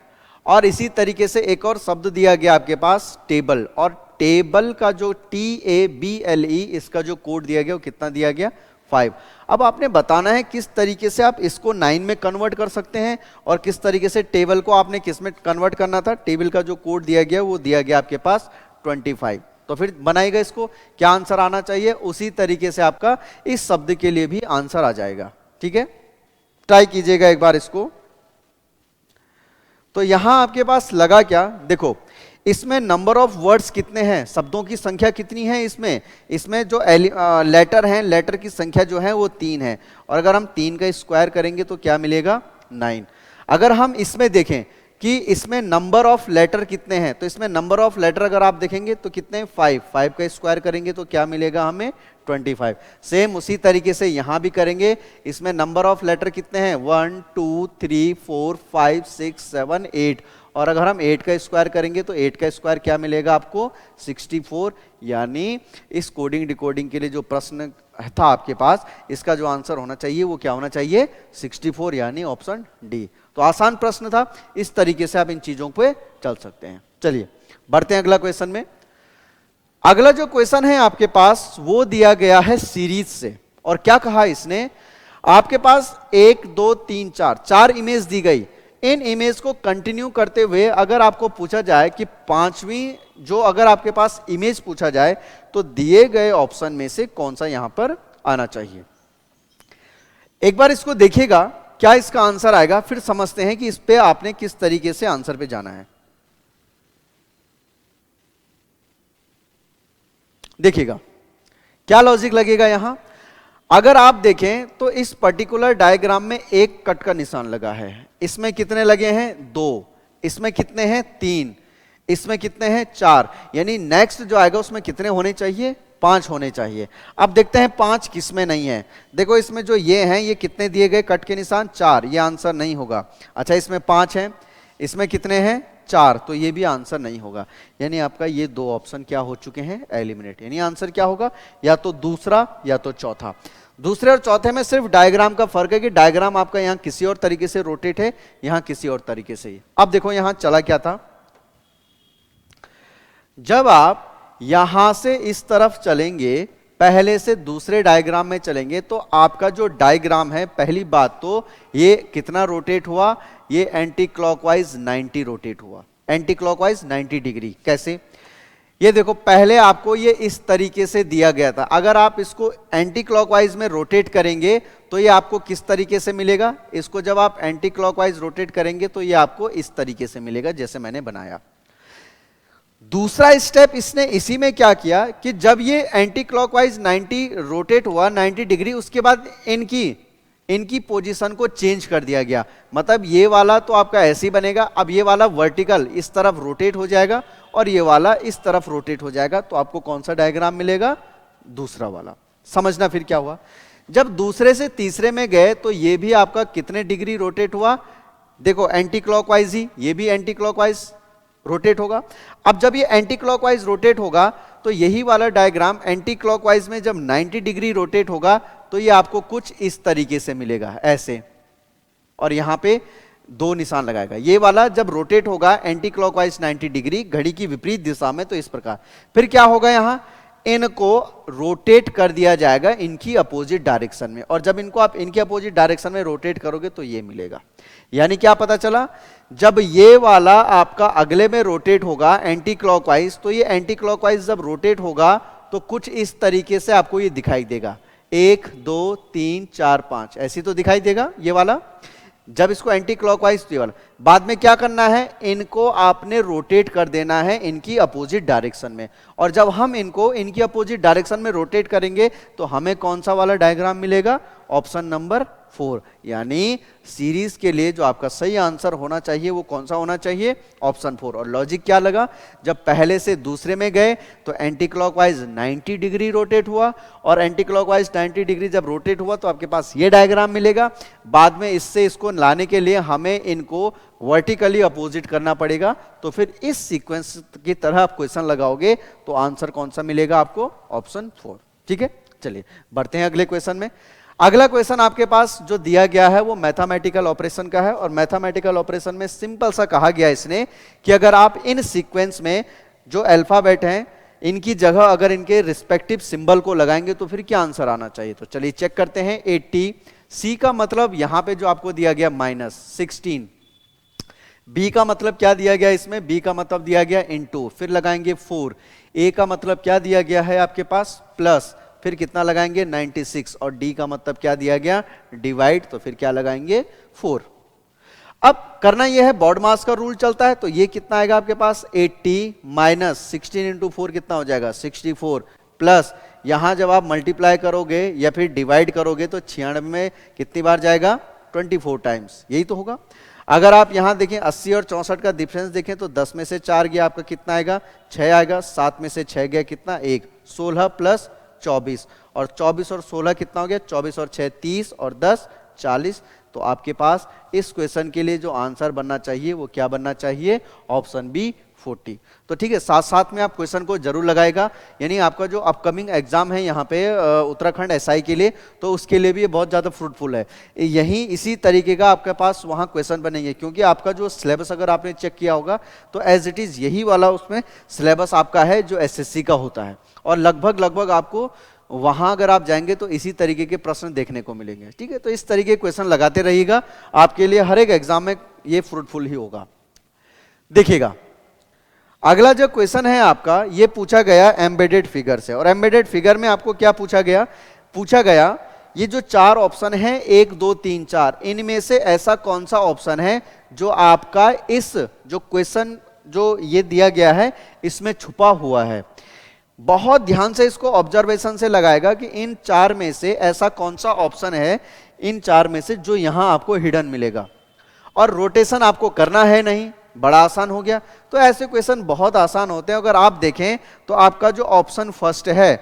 और इसी तरीके से एक और शब्द दिया गया आपके पास टेबल, और टेबल का जो TABLE इसका जो कोड दिया गया वो कितना दिया गया 5। अब आपने बताना है किस तरीके से आप इसको 9 में कन्वर्ट कर सकते हैं और किस तरीके से टेबल को आपने किस में कन्वर्ट करना था। टेबल का जो कोड दिया गया वो दिया गया आपके पास 25। तो फिर बनाएगा इसको, क्या आंसर आना चाहिए, उसी तरीके से आपका इस शब्द के लिए भी आंसर आ जाएगा। ठीक है, ट्राई कीजिएगा एक बार इसको। तो यहां आपके पास लगा क्या, देखो इसमें नंबर ऑफ वर्ड्स कितने हैं, शब्दों की संख्या कितनी है इसमें जो लेटर हैं, लेटर की संख्या जो है वो 3 है। और अगर हम 3 का स्क्वायर करेंगे तो क्या मिलेगा 9। अगर हम इसमें देखें कि इसमें नंबर ऑफ लेटर कितने हैं, तो इसमें नंबर ऑफ लेटर अगर आप देखेंगे तो कितने 5 का स्क्वायर करेंगे तो क्या मिलेगा हमें 25। सेम उसी तरीके से यहां भी करेंगे, इसमें नंबर ऑफ लेटर कितने हैं 1 2 3 4 5 6 7 8, और अगर हम 8 का स्क्वायर करेंगे तो 8 का स्क्वायर क्या मिलेगा आपको 64। यानी इस कोडिंग डिकोडिंग के लिए जो प्रश्न था आपके पास, इसका जो आंसर होना चाहिए वो क्या होना चाहिए 64, यानी ऑप्शन डी। तो आसान प्रश्न था, इस तरीके से आप इन चीजों पे चल सकते हैं। चलिए बढ़ते हैं अगला क्वेश्चन में। अगला जो क्वेश्चन है आपके पास वो दिया गया है सीरीज से, और क्या कहा इसने, आपके पास 1 2 3 4 इमेज दी गई। इन इमेज को कंटिन्यू करते हुए अगर आपको पूछा जाए कि पांचवी जो अगर आपके पास इमेज पूछा जाए तो दिए गए ऑप्शन में से कौन सा यहां पर आना चाहिए। एक बार इसको देखिएगा क्या इसका आंसर आएगा, फिर समझते हैं कि इस पे आपने किस तरीके से आंसर पे जाना है। देखिएगा क्या लॉजिक लगेगा यहां। अगर आप देखें तो इस पर्टिकुलर डायग्राम में एक कट का निशान लगा है, इसमें कितने लगे हैं 2, इसमें कितने हैं 3, इसमें कितने हैं 4, यानी नेक्स्ट जो आएगा उसमें कितने होने चाहिए 5 होने चाहिए। अब देखते हैं 5 किसमें नहीं है। देखो इसमें जो ये हैं ये कितने दिए गए कट के निशान 4, ये आंसर नहीं होगा। अच्छा इसमें 5 हैं, इसमें कितने हैं 4, तो ये भी आंसर नहीं होगा। यानी आपका ये 2 ऑप्शन क्या हो चुके हैं एलिमिनेट। यानी आंसर क्या होगा, या तो दूसरा या तो चौथा। दूसरे और चौथे में सिर्फ डायग्राम का फर्क है कि डायग्राम आपका यहां किसी और तरीके से रोटेट है, यहां किसी और तरीके से। अब देखो यहां चला क्या था, जब आप यहां से इस तरफ चलेंगे, पहले से दूसरे डायग्राम में चलेंगे, तो आपका जो डायग्राम है पहली बात तो ये कितना रोटेट हुआ, ये एंटी क्लॉकवाइज 90 रोटेट हुआ, एंटी क्लॉकवाइज 90 डिग्री। कैसे, ये देखो पहले आपको ये इस तरीके से दिया गया था, अगर आप इसको एंटी क्लॉकवाइज में रोटेट करेंगे तो ये आपको किस तरीके से मिलेगा, इसको जब आप एंटी क्लॉकवाइज रोटेट करेंगे तो ये आपको इस तरीके से मिलेगा जैसे मैंने बनाया। दूसरा स्टेप इसने इसी में क्या किया कि जब ये एंटी क्लॉकवाइज 90 रोटेट हुआ 90 डिग्री, उसके बाद इनकी पोजीशन को चेंज कर दिया गया। मतलब ये वाला तो आपका ऐसे ही बनेगा, अब ये वाला वर्टिकल इस तरफ रोटेट हो जाएगा और ये वाला इस तरफ रोटेट हो जाएगा, तो आपको कौन सा डायग्राम मिलेगा, दूसरा वाला। समझना फिर क्या हुआ, जब दूसरे से तीसरे में गए तो ये भी आपका कितने डिग्री रोटेट हुआ, देखो एंटी क्लॉकवाइज ही, ये भी एंटी क्लॉकवाइज रोटेट होगा। अब जब ये एंटी क्लॉकवाइज रोटेट होगा तो यही वाला डायग्राम एंटी क्लॉकवाइज में जब 90 डिग्री रोटेट होगा तो ये आपको कुछ इस तरीके से मिलेगा, ऐसे, और यहां पे 2 निशान लगाएगा। ये वाला जब रोटेट होगा एंटी क्लॉकवाइज 90 डिग्री घड़ी की विपरीत दिशा में, तो इस प्रकार। फिर क्या होगा, यहां इनको रोटेट कर दिया जाएगा इनकी अपोजिट डायरेक्शन में, और जब इनको आप इनकी अपोजिट डायरेक्शन में रोटेट करोगे तो ये मिलेगा। यानी क्या पता चला, जब ये वाला आपका अगले में रोटेट होगा एंटी क्लॉकवाइज, तो ये एंटी क्लॉकवाइज जब रोटेट होगा तो कुछ इस तरीके से आपको ये दिखाई देगा, 1 2 3 4 5 ऐसी तो दिखाई देगा ये वाला। जब इसको एंटी क्लॉकवाइज तो ये वाला, बाद में क्या करना है, इनको आपने रोटेट कर देना है इनकी अपोजिट डायरेक्शन में, और जब हम इनको इनकी अपोजिट डायरेक्शन में रोटेट करेंगे तो हमें कौन सा वाला डायग्राम मिलेगा, ऑप्शन नंबर 4। यानी सीरीज के लिए जो आपका सही आंसर होना चाहिए वो कौन सा होना चाहिए, ऑप्शन 4। और लॉजिक क्या लगा, जब पहले से दूसरे में गए तो एंटी क्लॉकवाइज 90 डिग्री रोटेट हुआ, और एंटी क्लॉकवाइज 90 डिग्री जब रोटेट हुआ तो आपके पास ये डायग्राम मिलेगा। बाद में इससे इसको लाने के लिए हमें इनको वर्टिकली अपोजिट करना पड़ेगा, तो फिर इस सीक्वेंस की तरह आप क्वेश्चन लगाओगे तो आंसर कौन सा मिलेगा आपको, ऑप्शन 4। ठीक है, चलिए बढ़ते हैं अगले क्वेश्चन में। अगला क्वेश्चन आपके पास जो दिया गया है वो मैथमेटिकल ऑपरेशन का है, और मैथमेटिकल ऑपरेशन में सिंपल सा कहा गया इसने कि अगर आप इन सीक्वेंस में जो अल्फाबेट हैं इनकी जगह अगर इनके रिस्पेक्टिव सिंबल को लगाएंगे तो फिर क्या आंसर आना चाहिए। तो चलिए चेक करते हैं। 80, सी का मतलब यहां पे जो आपको दिया गया -16, बी का मतलब क्या दिया गया इसमें, बी का मतलब दिया गया इनटू, फिर लगाएंगे 4, ए का मतलब क्या दिया गया है आपके पास प्लस, फिर कितना लगाएंगे 96, और डी का मतलब क्या दिया गया डिवाइड, तो फिर क्या लगाएंगे 4। अब करना यह है, बॉड मास का रूल चलता है, तो ये कितना आएगा आपके पास 80 माइनस 16 इंटू 4 कितना हो जाएगा 64, प्लस यहां जब आप मल्टीप्लाई करोगे या फिर डिवाइड करोगे तो 96 में कितनी बार जाएगा 24 टाइम्स, यही तो होगा। अगर आप यहां देखें 80 और 64 का डिफरेंस देखें तो 10 में से 4 गया आपका कितना आएगा 6 आएगा, 7 में से 6 गया कितना 1, 16 प्लस 24, और 24 और 16 कितना हो गया 24 और 6 30 और 10 40। तो आपके पास इस क्वेश्चन के लिए जो आंसर बनना चाहिए वो क्या बनना चाहिए, ऑप्शन बी 40। तो ठीक है, साथ साथ में आप क्वेश्चन को जरूर लगाएगा, यानी आपका जो अपकमिंग एग्जाम है यहाँ पे उत्तराखंड एसआई के लिए, तो उसके लिए भी ये बहुत ज़्यादा फ्रूटफुल है। यही इसी तरीके का आपके पास वहाँ क्वेश्चन बनेंगे, क्योंकि आपका जो सिलेबस अगर आपने चेक किया होगा तो एज इट इज़ यही वाला उसमें सिलेबस आपका है जो एसएससी का होता है, और लगभग आपको वहां अगर आप जाएंगे तो इसी तरीके के प्रश्न देखने को मिलेंगे। ठीक है, तो इस तरीके के क्वेश्चन लगाते रहिएगा, आपके लिए हर एक एग्जाम में ये फ्रूटफुल ही होगा। देखिएगा अगला जो क्वेश्चन है आपका, ये पूछा गया एम्बेडेड फिगर से, और एम्बेडेड फिगर में आपको क्या पूछा गया ये जो 4 ऑप्शन है 1 2 3 4, इनमें से ऐसा कौन सा ऑप्शन है जो आपका इस जो क्वेश्चन जो ये दिया गया है इसमें छुपा हुआ है। बहुत ध्यान से इसको ऑब्जर्वेशन से लगाएगा कि इन 4 में से ऐसा कौन सा ऑप्शन है इन 4 में से जो यहां आपको हिडन मिलेगा, और रोटेशन आपको करना है नहीं, बड़ा आसान हो गया। तो ऐसे क्वेश्चन बहुत आसान होते हैं। अगर आप देखें तो आपका जो ऑप्शन फर्स्ट है,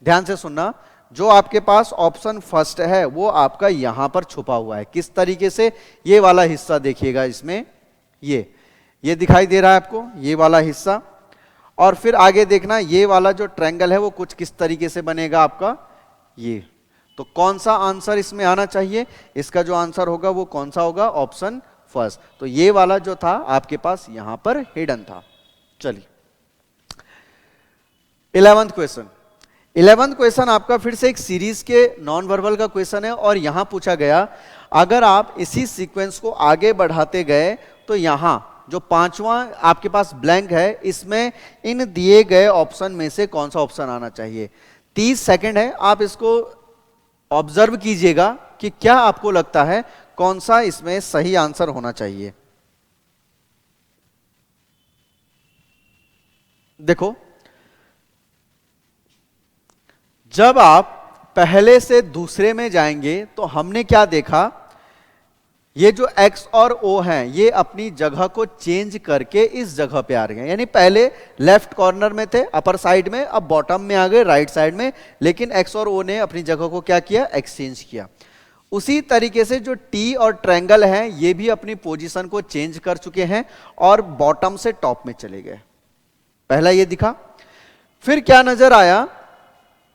ध्यान से सुनना, जो आपके पास ऑप्शन फर्स्ट है वो आपका यहां पर छुपा हुआ है। किस तरीके से, ये वाला हिस्सा देखिएगा, इसमें ये दिखाई दे रहा है आपको, ये वाला हिस्सा, और फिर आगे देखना ये वाला जो ट्रायंगल है वो कुछ किस तरीके से बनेगा आपका ये। तो कौन सा आंसर इसमें आना चाहिए, इसका जो आंसर होगा वो कौन सा होगा, ऑप्शन फर्स्ट। तो ये वाला जो था आपके पास यहां पर हिडन था। चलिए 11th क्वेश्चन आपका फिर से एक सीरीज के नॉन वर्बल का क्वेश्चन है, और यहां पूछा गया अगर आप इसी सीक्वेंस को आगे बढ़ाते गए तो यहां जो 5वां आपके पास ब्लैंक है इसमें इन दिए गए ऑप्शन में से कौन सा ऑप्शन आना चाहिए। 30 सेकंड है, आप इसको ऑब्जर्व कीजिएगा कि क्या आपको लगता है कौन सा इसमें सही आंसर होना चाहिए। देखो, जब आप पहले से दूसरे में जाएंगे तो हमने क्या देखा, ये जो x और o हैं ये अपनी जगह को चेंज करके इस जगह पे आ रहे हैं, यानी पहले लेफ्ट कॉर्नर में थे अपर साइड में, अब बॉटम में आ गए राइट साइड में, लेकिन x और o ने अपनी जगह को क्या किया, एक्सचेंज किया। उसी तरीके से जो t और ट्रायंगल हैं ये भी अपनी पोजीशन को चेंज कर चुके हैं और बॉटम से टॉप में चले गए। पहला ये दिखा, फिर क्या नजर आया,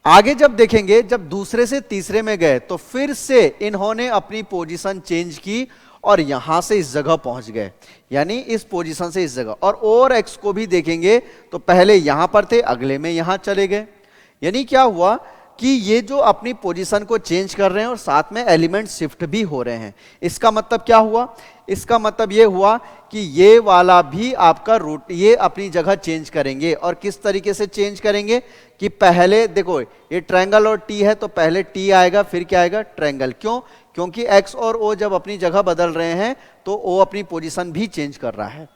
आगे जब देखेंगे जब दूसरे से तीसरे में गए तो फिर से इन्होंने अपनी पोजीशन चेंज की और यहां से इस जगह पहुंच गए, यानी इस पोजीशन से इस जगह। और x को भी देखेंगे तो पहले यहां पर थे, अगले में यहां चले गए। यानी क्या हुआ कि ये जो अपनी पोजीशन को चेंज कर रहे हैं और साथ में एलिमेंट शिफ्ट भी हो रहे हैं। इसका मतलब क्या हुआ, इसका मतलब ये हुआ कि ये वाला भी आपका रूट ये अपनी जगह चेंज करेंगे। और किस तरीके से चेंज करेंगे कि पहले देखो ये ट्रायंगल और टी है तो पहले टी आएगा फिर क्या आएगा ट्रायंगल। क्यों, क्योंकि एक्स और ओ जब अपनी जगह बदल रहे हैं तो ओ अपनी पोजीशन भी चेंज कर रहा है।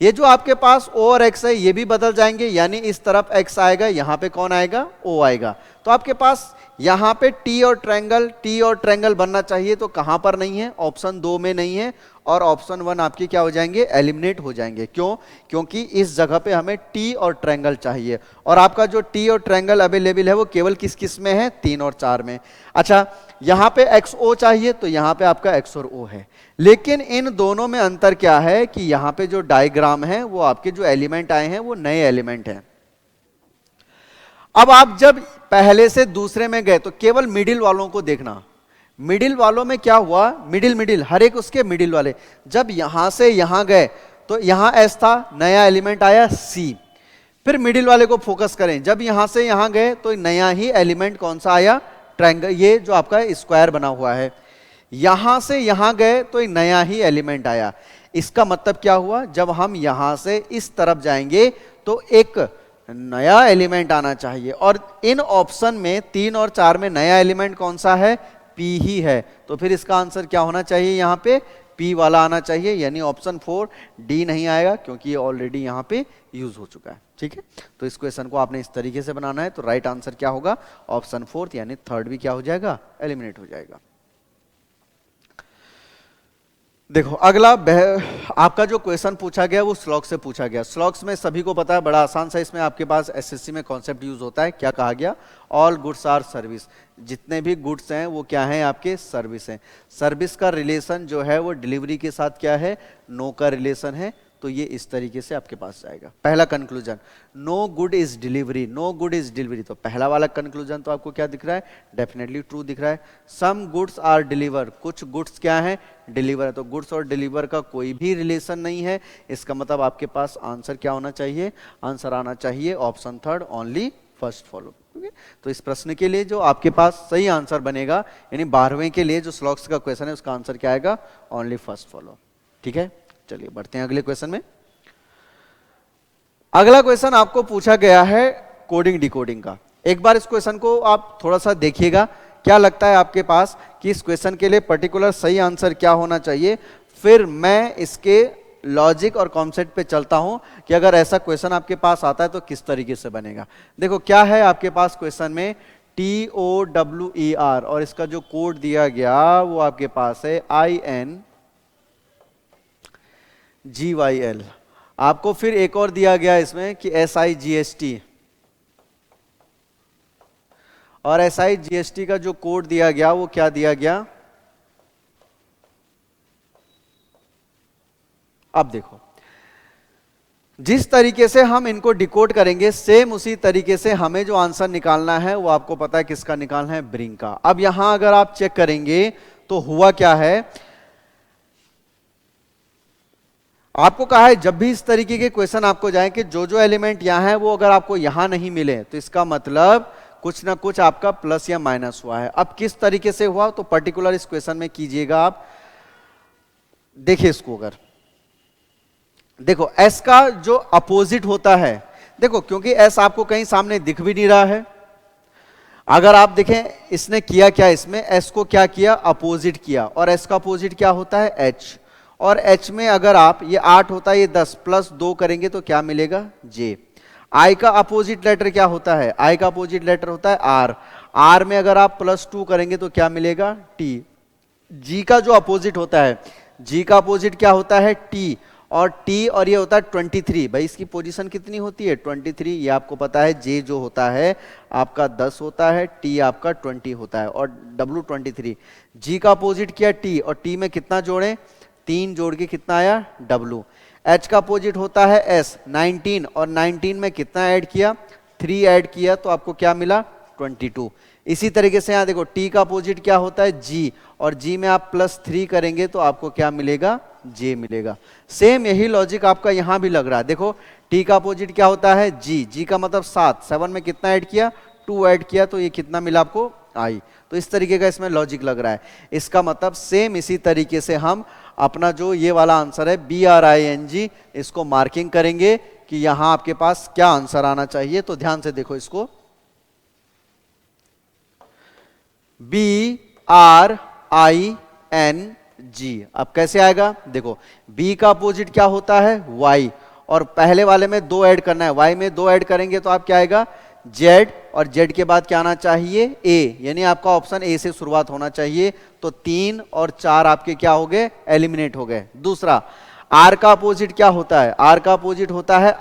ये जो आपके पास ओ और एक्स है ये भी बदल जाएंगे, यानी इस तरफ एक्स आएगा, यहां पे कौन आएगा, ओ आएगा। तो आपके पास यहां पे टी और ट्रायंगल बनना चाहिए, तो कहां पर नहीं है, ऑप्शन 2 में नहीं है, और ऑप्शन 1 आपके क्या हो जाएंगे, एलिमिनेट हो जाएंगे। क्यों, क्योंकि इस जगह पे हमें टी और ट्रायंगल चाहिए, और आपका जो टी और ट्रायंगल अवेलेबल है वो केवल किस किस में है, 3 और 4 में। अच्छा, यहां पे एक्स ओ चाहिए तो यहां पे आपका एक्स और ओ है, लेकिन इन दोनों में अंतर क्या है कि यहां पे जो डायग्राम है वो आपके जो एलिमेंट आए हैं वो नए एलिमेंट हैं। अब आप जब पहले से दूसरे में गए तो केवल मिडिल वालों को देखना, मिडिल वालों में क्या हुआ, मिडिल हर एक उसके मिडिल वाले, जब यहां से यहां गए तो यहां एस था, नया एलिमेंट आया सी। फिर मिडिल वाले को फोकस करें, जब यहां से यहां गए तो नया ही एलिमेंट कौन सा आया, ट्रायंगल, ये जो आपका स्क्वायर बना हुआ है। यहां से यहां गए तो एक नया ही एलिमेंट आया। इसका मतलब क्या हुआ, जब हम यहां से इस तरफ जाएंगे तो एक नया एलिमेंट आना चाहिए, और इन ऑप्शन में 3 और 4 में नया एलिमेंट कौन सा है, पी ही है। तो फिर इसका आंसर क्या होना चाहिए, यहां पे पी वाला आना चाहिए, यानी ऑप्शन 4 डी नहीं आएगा, क्योंकि ये ऑलरेडी यहां पे यूज हो चुका है। ठीक है, तो इस क्वेश्चन को आपने इस तरीके से बनाना है। तो राइट आंसर क्या होगा, ऑप्शन 4 यानी थर्ड भी क्या हो जाएगा, एलिमिनेट हो जाएगा। देखो अगला आपका जो क्वेश्चन पूछा गया वो स्लॉक्स से पूछा गया। स्लॉक्स में सभी को पता है, बड़ा आसान सा इसमें आपके पास एसएससी में कॉन्सेप्ट यूज होता है। क्या कहा गया, ऑल गुड्स आर सर्विस, जितने भी गुड्स हैं वो क्या हैं, आपके सर्विस हैं। सर्विस का रिलेशन जो है वो डिलीवरी के साथ क्या है, नो का रिलेशन है। तो ये इस तरीके से आपके पास जाएगा। पहला conclusion, no good is delivery, no good is delivery, तो पहला वाला कंक्लूजन तो आपको क्या दिख रहा है, डेफिनेटली ट्रू दिख रहा है। सम गुड्स आर डिलीवर, कुछ गुड्स क्या है, डिलीवर है। तो गुड्स और डिलीवर का कोई भी रिलेशन नहीं है, इसका मतलब आपके पास आंसर क्या होना चाहिए, आंसर आना चाहिए ऑप्शन 3 ओनली फर्स्ट फॉलो। तो इस प्रश्न के लिए जो आपके पास सही आंसर बनेगा, यानी 12वें के लिए जो स्लॉक्स का क्वेश्चन है उसका आंसर क्या आएगा, ओनली फर्स्ट फॉलो। ठीक है, चलिए बढ़ते हैं अगले क्वेश्चन में। अगला क्वेश्चन आपको पूछा गया है कोडिंग डिकोडिंग का। एक बार इस क्वेश्चन को आप थोड़ा सा देखिएगा, क्या लगता है आपके पास कि इस क्वेश्चन के लिए पर्टिकुलर सही आंसर क्या होना चाहिए, फिर मैं इसके लॉजिक और कॉन्सेप्ट पे चलता हूं कि अगर ऐसा क्वेश्चन आपके पास आता है तो किस तरीके से बनेगा। देखो क्या है आपके पास क्वेश्चन में, TOWER, और इसका जो कोड दिया गया वो आपके पास है INGYL। आपको फिर एक और दिया गया इसमें कि SIGST, और SIGST का जो कोड दिया गया वो क्या दिया गया। अब देखो जिस तरीके से हम इनको डिकोड करेंगे सेम उसी तरीके से हमें जो आंसर निकालना है वो आपको पता है किसका निकालना है, ब्रिंग का। अब यहां अगर आप चेक करेंगे तो हुआ क्या है, आपको कहा है जब भी इस तरीके के क्वेश्चन आपको जाए कि जो जो एलिमेंट यहां है वो अगर आपको यहां नहीं मिले तो इसका मतलब कुछ ना कुछ आपका प्लस या माइनस हुआ है। अब किस तरीके से हुआ तो पर्टिकुलर इस क्वेश्चन में कीजिएगा आप। देखिए इसको, अगर देखो एस का जो अपोजिट होता है, देखो क्योंकि एस आपको कहीं सामने दिख भी नहीं रहा है, अगर आप देखें इसने किया क्या, इसमें एस को क्या किया, अपोजिट किया, और एस का अपोजिट क्या होता है, एच। और एच में अगर आप ये 8 होता है, ये 10 प्लस 2 करेंगे तो क्या मिलेगा, जे। आई का अपोजिट लेटर क्या होता है, आई का अपोजिट लेटर होता है आर। आर में अगर आप प्लस 2 करेंगे तो क्या मिलेगा, टी। जी का जो अपोजिट होता है, जी का अपोजिट क्या होता है, टी, और टी और ये होता है 23। भाई इसकी पोजीशन कितनी होती है, 23। ये आपको पता है जे जो होता है आपका 10 होता है, टी आपका 20 होता है, और डब्ल्यू 23। जी का अपोजिट किया टी, और टी में कितना जोड़ें, 3 जोड़ के कितना आया, डब्ल्यू। एच का अपोजिट होता है एस, 19, और 19 में कितना ऐड किया, 3 ऐड किया तो आपको क्या मिला, 22। इसी तरीके से यहां देखो टी का अपोजिट क्या होता है, जी, और जी में आप +3 करेंगे तो आपको क्या मिलेगा, जे मिलेगा। सेम यही लॉजिक आपका यहां भी लग रहा है। देखो टी का अपोजिट क्या होता है, जी, जी का मतलब 7, 7 में कितना ऐड किया, 2 ऐड किया तो ये कितना मिला आपको i। तो इस तरीके का इसमें लॉजिक लग रहा है। इसका मतलब सेम इसी तरीके से हम अपना जो ये वाला आंसर है BRING, इसको मार्किंग करेंगे कि यहां आपके पास क्या आंसर आना चाहिए। तो ध्यान से देखो इसको, BRING। अब कैसे आएगा, देखो B का अपोजिट क्या होता है Y, और पहले वाले में 2 ऐड करना है, Y में 2 ऐड करेंगे तो आप क्या आएगा Z, और Z के बाद क्या आना चाहिए A, यानी आपका ऑप्शन A से शुरुआत होना चाहिए। तो 3 और 4 आपके क्या हो गए, एलिमिनेट हो गए। दूसरा R का अपोजिट क्या होता है, R का अपोजिट होता है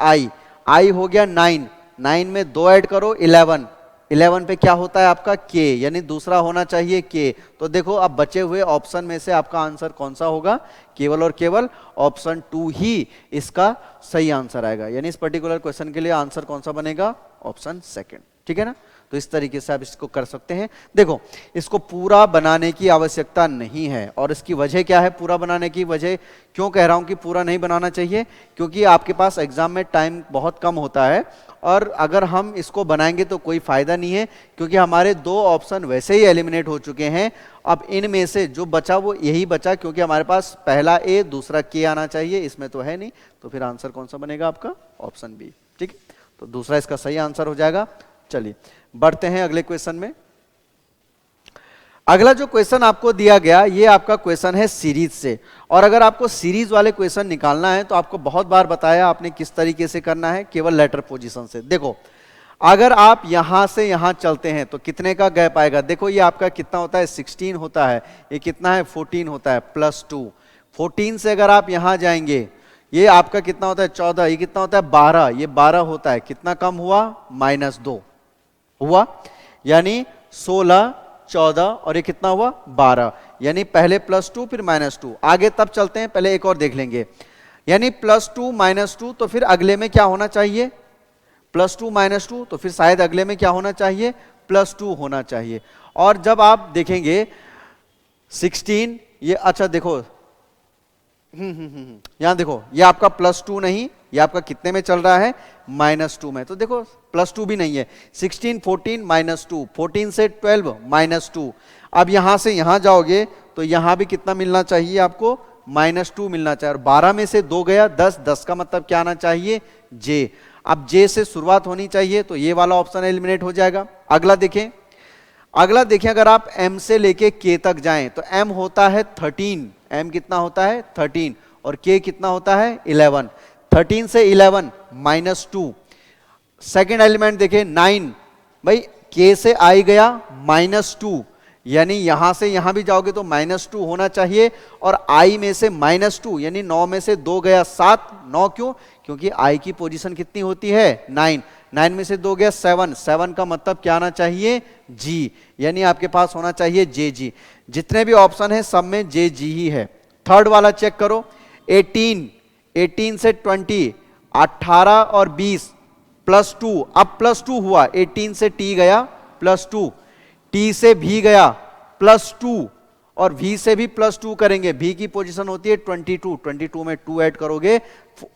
I हो गया 9, 9 में 2 ऐड करो 11, 11 पे क्या होता है आपका K, यानी दूसरा होना चाहिए K। तो देखो अब बचे हुए ऑप्शन में से आपका आंसर कौन सा होगा, केवल और केवल ऑप्शन 2 ही इसका सही आंसर आएगा। यानी इस पर्टिकुलर क्वेश्चन के लिए आंसर कौन सा बनेगा, ऑप्शन सेकंड। ठीक है ना। तो इस तरीके से आप इसको कर सकते हैं। देखो इसको पूरा बनाने की आवश्यकता नहीं है, और इसकी वजह क्या है, पूरा बनाने की वजह क्यों कह रहा हूं कि पूरा नहीं बनाना चाहिए, क्योंकि आपके पास एग्जाम में टाइम बहुत कम होता है, और अगर हम इसको बनाएंगे तो कोई फायदा नहीं है, क्योंकि हमारे 2 ऑप्शन वैसे ही एलिमिनेट हो चुके हैं। अब इनमें से जो बचा वो यही बचा, क्योंकि हमारे पास पहला A दूसरा K आना चाहिए, इसमें तो है नहीं। तो फिर आंसर कौन सा बनेगा आपका, ऑप्शन बी। ठीक है, तो दूसरा इसका सही आंसर हो जाएगा। चलिए बढ़ते हैं अगले क्वेश्चन में। अगला जो क्वेश्चन आपको दिया गया ये आपका क्वेश्चन है सीरीज से, और अगर आपको सीरीज वाले क्वेश्चन निकालना है तो आपको बहुत बार बताया आपने किस तरीके से करना है, केवल लेटर पोजीशन से। देखो अगर आप यहां से यहां चलते हैं तो कितने का गैप आएगा, देखो ये आपका कितना होता है 16 होता है, ये कितना है 14 होता है +2। 14 से अगर आप यहां जाएंगे ये आपका कितना होता है 14, ये कितना होता है 12, ये 12 होता है, कितना कम हुआ -2 हुआ, यानी 16 14 और ये कितना हुआ 12, यानी पहले +2 फिर -2। आगे तब चलते हैं, पहले एक और देख लेंगे, यानी +2 -2, तो फिर अगले में क्या होना चाहिए +2 -2, तो फिर शायद अगले में क्या होना चाहिए +2 होना चाहिए। और जब आप देखेंगे 16 ये, अच्छा देखो यहां देखो ये आपका +2 नहीं, ये आपका कितने में चल रहा है -2 में, तो देखो +2 भी नहीं है। 16 14 -2, 14 से 12 -2। अब यहां से यहां जाओगे तो यहां भी कितना मिलना चाहिए आपको -2 मिलना चाहिए, और 12 में से 2 गया 10, 10 का मतलब क्या आना चाहिए J। अब J से शुरुआत होनी चाहिए, तो ये वाला ऑप्शन एलिमिनेट हो जाएगा। अगला देखें, अगर आप M से लेके K तक जाएं तो M होता है 13, M कितना होता है 13, और K कितना होता है 11। 13 से 11 -2। सेकेंड एलिमेंट देखें 9, भाई K से I गया -2, यानी यहां से यहां भी जाओगे तो -2 होना चाहिए, और I में से -2 यानी 9 में से 2 गया 7, 9 क्यों, क्योंकि I की पोजीशन कितनी होती है 9, 9 में से 2 गया 7, 7 का मतलब क्या आना चाहिए G, यानी आपके पास होना चाहिए JG। जितने भी ऑप्शन है सब में JG ही है। थर्ड वाला चेक करो, 18 से 20, 18 और 20 +2, अब +2 हुआ, 18 से T गया +2, T से V गया +2, और V से भी +2 करेंगे, V की पोजीशन होती है 22, 22 में 2 ऐड करोगे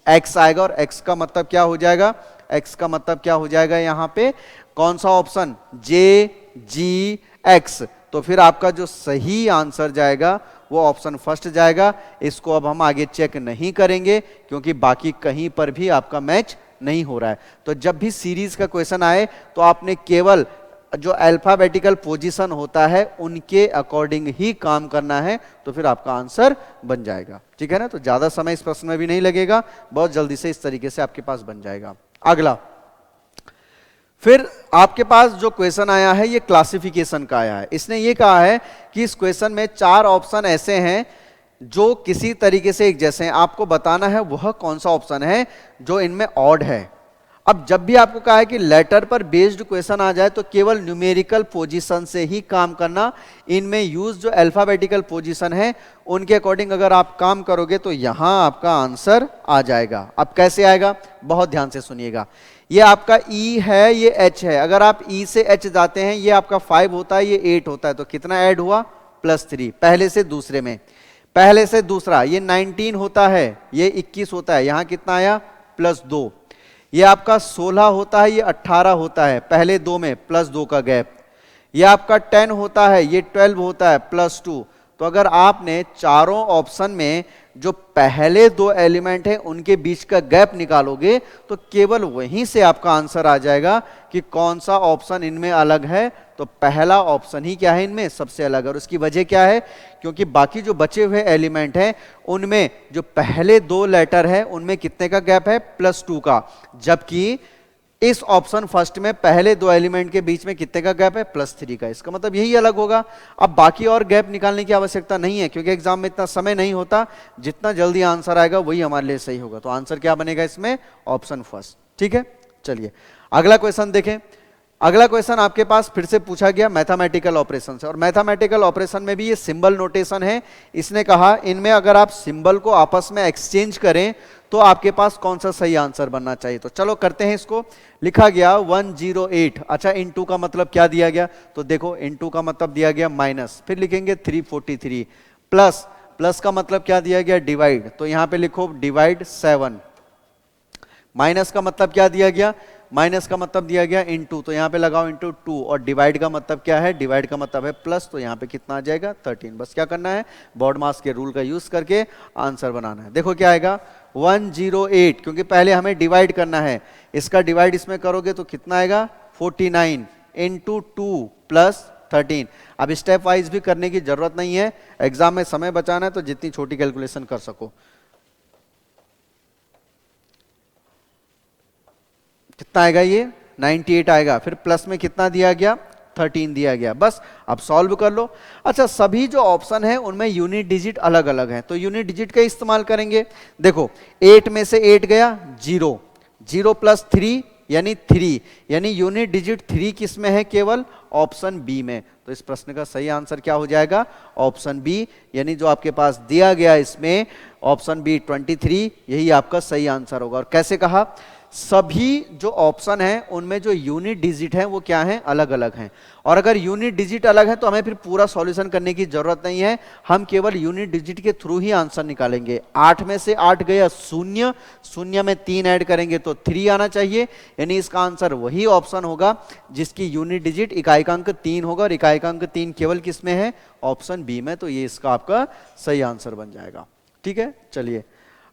X आएगा, और X का मतलब क्या हो जाएगा, X का मतलब क्या हो जाएगा यहां पे कौन सा ऑप्शन JGX। तो फिर आपका जो सही आंसर जाएगा वो ऑप्शन फर्स्ट जाएगा। इसको अब हम आगे चेक नहीं करेंगे क्योंकि बाकी कहीं पर भी आपका मैच नहीं हो रहा है। तो जब भी सीरीज का क्वेश्चन आए तो आपने केवल जो अल्फाबेटिकल पोजीशन होता है उनके अकॉर्डिंग ही काम करना है, तो फिर आपका आंसर बन जाएगा। ठीक है ना, तो ज्यादा समय इस प्रश्न में भी नहीं लगेगा, बहुत जल्दी से इस तरीके से आपके पास बन जाएगा। अगला, फिर आपके पास जो क्वेश्चन आया है ये क्लासिफिकेशन का आया है। इसने ये कहा है कि इस क्वेश्चन में 4 ऑप्शन ऐसे हैं जो किसी तरीके से एक जैसे हैं, आपको बताना है वह कौन सा ऑप्शन है जो इनमें ऑड है। अब जब भी आपको कहा है कि लेटर पर बेस्ड क्वेश्चन आ जाए तो केवल न्यूमेरिकल पोजीशन से ही काम करना, इनमें यूज जो अल्फाबेटिकल पोजीशन है उनके अकॉर्डिंग अगर आप काम करोगे तो यहां आपका आंसर आ जाएगा। अब कैसे आएगा, बहुत ध्यान से सुनिएगा। ये आपका E है, ये H है, अगर आप E से H जाते हैं, ये आपका 5 होता है, ये 8 होता है, तो कितना ऐड हुआ +3, पहले से दूसरे में, पहले से दूसरा, ये 19 होता है, ये 21 होता है, यहां कितना आया +2, ये आपका 16 होता है, ये 18 होता है, पहले दो में +2 का गैप। ये आपका 10 होता है, ये 12 होता है, +2। तो अगर आपने चारों ऑप्शन में जो पहले दो एलिमेंट है उनके बीच का गैप निकालोगे तो केवल वहीं से आपका आंसर आ जाएगा कि कौन सा ऑप्शन इनमें अलग है। तो पहला ऑप्शन ही क्या है इनमें सबसे अलग है। और उसकी वजह क्या है, क्योंकि बाकी जो बचे हुए एलिमेंट हैं उनमें जो पहले दो लेटर है उनमें कितने का गैप है, +2 का, जबकि इस ऑप्शन फर्स्ट में पहले दो एलिमेंट के बीच में कितने का गैप है, +3 का। इसका मतलब यही अलग होगा। अब बाकी और गैप निकालने की आवश्यकता नहीं है क्योंकि एग्जाम में इतना समय नहीं होता, जितना जल्दी आंसर आएगा वही हमारे लिए सही होगा। तो आंसर क्या बनेगा इसमें, ऑप्शन फर्स्ट। ठीक है, चलिए अगला क्वेश्चन देखें। अगला क्वेश्चन आपके पास फिर से पूछा गया मैथमेटिकल ऑपरेशन से, और मैथमेटिकल ऑपरेशन में भी ये सिंबल नोटेशन है। इसने कहा इनमें अगर आप सिंबल को आपस में एक्सचेंज करें तो आपके पास कौन सा सही आंसर बनना चाहिए। तो चलो करते हैं इसको। लिखा गया 108। अच्छा, इनटू का मतलब क्या दिया गया, तो देखो इनटू का मतलब दिया गया माइनस, फिर लिखेंगे 343, प्लस, प्लस का मतलब क्या दिया गया, डिवाइड, तो यहां पे लिखो डिवाइड 7, माइनस का मतलब क्या दिया गया, माइनस का मतलब दिया गया इनटू, तो यहां पे लगाओ इनटू 2, और डिवाइड का मतलब क्या है, डिवाइड का मतलब है प्लस, तो यहां पे कितना आ जाएगा 13। बस क्या करना है, बॉड मास के रूल का यूज करके आंसर बनाना है। देखो क्या आएगा 108, क्योंकि पहले हमें डिवाइड करना है, इसका डिवाइड इसमें करोगे तो कितना आएगा 49 इंटू 2 प्लस 13। अब स्टेप वाइज भी करने की जरूरत नहीं है, एग्जाम में समय बचाना है तो जितनी छोटी कैलकुलेशन कर सको। कितना आएगा ये 98 आएगा, फिर प्लस में कितना दिया गया 13 दिया गया। बस अब सॉल्व कर लो। अच्छा, सभी जो ऑप्शन है उनमें यूनिट डिजिट अलग अलग है, तो यूनिट डिजिट का इस्तेमाल करेंगे। देखो 8 में से 8 गया 0, 0 प्लस 3 यानी 3, यानी यूनिट डिजिट 3 किस में है, केवल ऑप्शन बी में। तो इस प्रश्न का सही आंसर क्या हो जाएगा, ऑप्शन बी, यानी जो आपके पास दिया गया इसमें ऑप्शन बी 23, यही आपका सही आंसर होगा। और कैसे कहा, सभी जो ऑप्शन है उनमें जो यूनिट डिजिट है वो क्या है, अलग अलग हैं। और अगर यूनिट डिजिट अलग है तो हमें फिर पूरा सॉल्यूशन करने की जरूरत नहीं है, हम केवल यूनिट डिजिट के थ्रू ही आंसर निकालेंगे। 8 में से 8 गया 0, 0 में 3 ऐड करेंगे तो 3 आना चाहिए, यानी इसका आंसर वही ऑप्शन होगा जिसकी यूनिट डिजिट इकाइकांक 3 होगा, और इकाइकांक 3 केवल किस में है, ऑप्शन बी में। तो ये इसका आपका सही आंसर बन जाएगा। ठीक है, चलिए।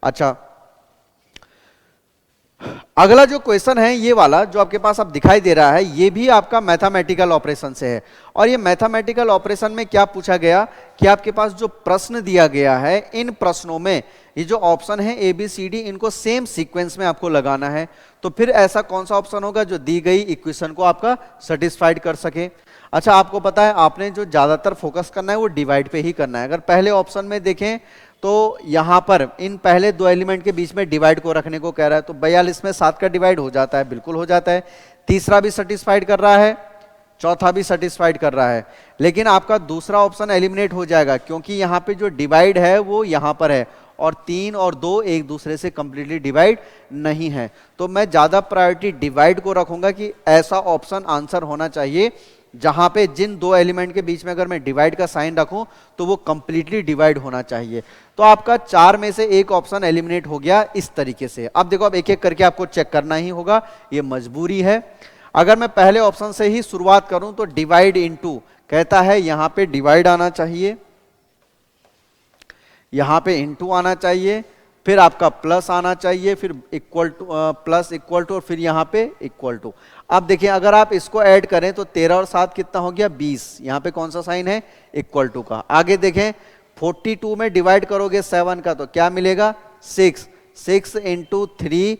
अच्छा, अगला जो क्वेश्चन है ये वाला जो आपके पास अब दिखाई दे रहा है, ये भी आपका मैथमेटिकल ऑपरेशन से है। और ये मैथमेटिकल ऑपरेशन में क्या पूछा गया कि आपके पास जो प्रश्न दिया गया है, इन प्रश्नों में ये जो ऑप्शन है ए बी सी डी, इनको सेम सीक्वेंस में आपको लगाना है। तो फिर ऐसा कौन सा ऑप्शन होगा जो दी गई इक्वेशन को आपका सेटिस्फाइड कर सके। अच्छा, आपको पता है आपने जो ज्यादातर फोकस करना है वो डिवाइड पे ही करना है। अगर पहले ऑप्शन में देखें तो यहां पर इन पहले दो एलिमेंट के बीच में डिवाइड को रखने को कह रहा है, तो 42 में 7 का डिवाइड हो जाता है, बिल्कुल हो जाता है। तीसरा भी सेटिस्फाइड कर रहा है, चौथा भी सेटिस्फाइड कर रहा है, लेकिन आपका दूसरा ऑप्शन एलिमिनेट हो जाएगा क्योंकि यहाँ पे जो डिवाइड है वो यहाँ पर है, और 3 और 2 एक दूसरे से कंप्लीटली डिवाइड नहीं है। तो मैं ज्यादा प्रायोरिटी डिवाइड को रखूंगा कि ऐसा ऑप्शन आंसर होना चाहिए जहां पे जिन दो एलिमेंट के बीच में अगर मैं डिवाइड का साइन रखूं तो वो कंप्लीटली डिवाइड होना चाहिए। तो आपका 4 में से एक ऑप्शन एलिमिनेट हो गया इस तरीके से। अब देखो, अब एक एक करके आपको चेक करना ही होगा, ये मजबूरी है। अगर मैं पहले ऑप्शन से ही शुरुआत करूं तो डिवाइड इनटू कहता है, यहां पे डिवाइड आना चाहिए, यहां पे इनटू आना चाहिए, फिर आपका प्लस आना चाहिए, फिर equal to, plus equal to, और फिर यहां पे इक्वल टू। अब देखिए अगर आप इसको ऐड करें तो 13 और 7 कितना हो गया 20, यहां पे कौन सा साइन है, इक्वल टू का। आगे देखें 42 में डिवाइड करोगे 7 का तो क्या मिलेगा 6, 6 इंटू 3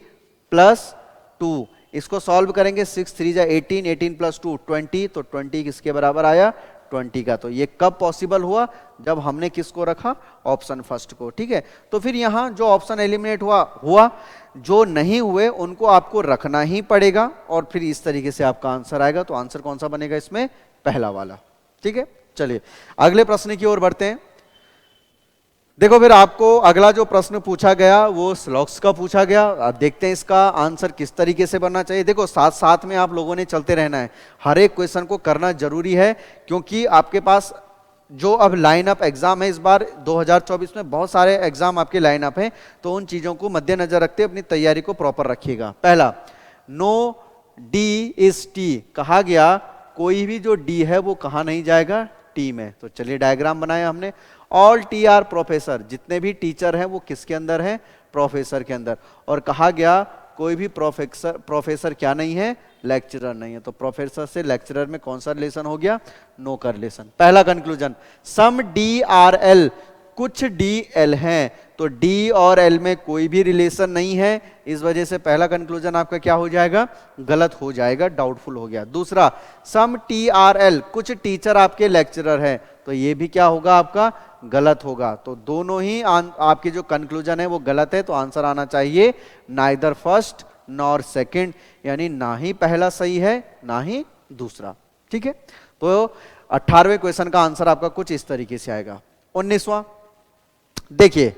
प्लस 2, इसको सॉल्व करेंगे 6 3 जा 18, 18 प्लस 2 20, तो 20 किसके बराबर आया 20 का। तो ये कब पॉसिबल हुआ, जब हमने किसको रखा, ऑप्शन फर्स्ट को। ठीक है, तो फिर यहां जो ऑप्शन एलिमिनेट हुआ, जो नहीं हुए उनको आपको रखना ही पड़ेगा, और फिर इस तरीके से आपका आंसर आएगा। तो आंसर कौन सा बनेगा इसमें, पहला वाला। ठीक है, चलिए अगले प्रश्न की ओर बढ़ते हैं। देखो फिर आपको अगला जो प्रश्न पूछा गया वो स्लॉग्स का पूछा गया। अब देखते हैं इसका आंसर किस तरीके से बनना चाहिए। देखो साथ साथ में आप लोगों ने चलते रहना है, हर एक क्वेश्चन को करना जरूरी है, क्योंकि आपके पास जो अब लाइन अप एग्जाम है इस बार 2024 में बहुत सारे एग्जाम आपके लाइन अप हैं, तो उन चीजों को मद्देनजर रखते अपनी तैयारी को प्रॉपर रखिएगा। पहला, नो डी इज टी, कहा गया कोई भी जो डी है वो कहां नहीं जाएगा, टी में। तो चलिए डायग्राम बनाया हमने। ऑल टी आर प्रोफेसर, जितने भी टीचर हैं वो किसके अंदर है, प्रोफेसर के अंदर। और कहा गया कोई भी प्रोफेसर क्या नहीं है, लेक्चरर नहीं है। तो प्रोफेसर से लेक्चरर में कौन सा रिलेशन हो गया, नो का रिलेशन। पहला कंक्लूजन, सम डी आर एल, कुछ डी एल हैं, तो डी और एल में कोई भी रिलेशन नहीं है, इस वजह से पहला कंक्लूजन आपका क्या हो जाएगा, गलत हो जाएगा, डाउटफुल हो गया। दूसरा, सम टी आर एल, कुछ टीचर आपके लेक्चरर हैं, तो ये भी क्या होगा आपका, गलत होगा। तो दोनों ही आपके जो कंक्लूजन है वो गलत है, तो आंसर आना चाहिए नाइदर फर्स्ट नॉर सेकंड, यानी ना ही पहला सही है ना ही दूसरा। ठीक है, तो 18वें क्वेश्चन का आंसर आपका कुछ इस तरीके से आएगा। 19वां देखिए,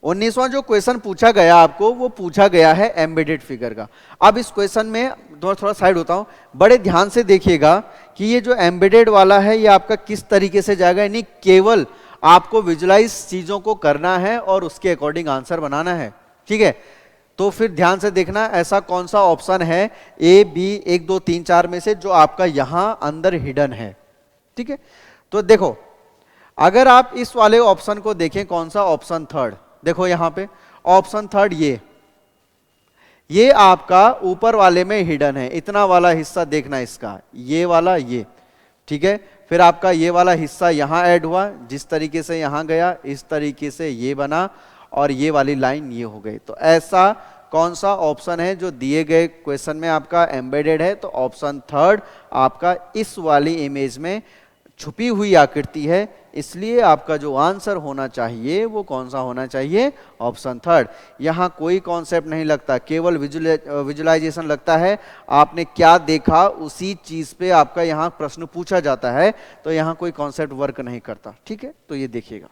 19वां जो क्वेश्चन पूछा गया आपको वो पूछा गया है एम्बेडेड फिगर का। अब इस क्वेश्चन में थोड़ा साइड होता हूं, बड़े ध्यान से देखिएगा कि ये जो एम्बेडेड वाला है ये आपका किस तरीके से जाएगा, यानी केवल आपको विजुलाइज चीजों को करना है और उसके अकॉर्डिंग आंसर बनाना है। ठीक है, तो फिर ध्यान से देखना ऐसा कौन सा ऑप्शन है ए बी 1 2 3 4 में से जो आपका यहां अंदर हिडन है। ठीक है, तो देखो अगर आप इस वाले ऑप्शन को देखें, कौन सा ऑप्शन थर्ड, देखो यहां पे ऑप्शन थर्ड, ये आपका ऊपर वाले में हिडन है, इतना वाला हिस्सा देखना इसका, ये वाला ये। ठीक है, फिर आपका ये वाला हिस्सा यहां ऐड हुआ, जिस तरीके से यहां गया इस तरीके से ये बना, और ये वाली लाइन ये हो गई। तो ऐसा कौन सा ऑप्शन है जो दिए गए क्वेश्चन में आपका एम्बेडेड है, तो ऑप्शन थर्ड आपका इस वाली इमेज में छुपी हुई आकृति है, इसलिए आपका जो आंसर होना चाहिए वो कौन सा होना चाहिए, ऑप्शन थर्ड। यहां कोई कॉन्सेप्ट नहीं लगता, केवल विजुलाइजेशन लगता है, आपने क्या देखा उसी चीज पे आपका यहां प्रश्न पूछा जाता है, तो यहां कोई कॉन्सेप्ट वर्क नहीं करता। ठीक है, तो ये देखिएगा।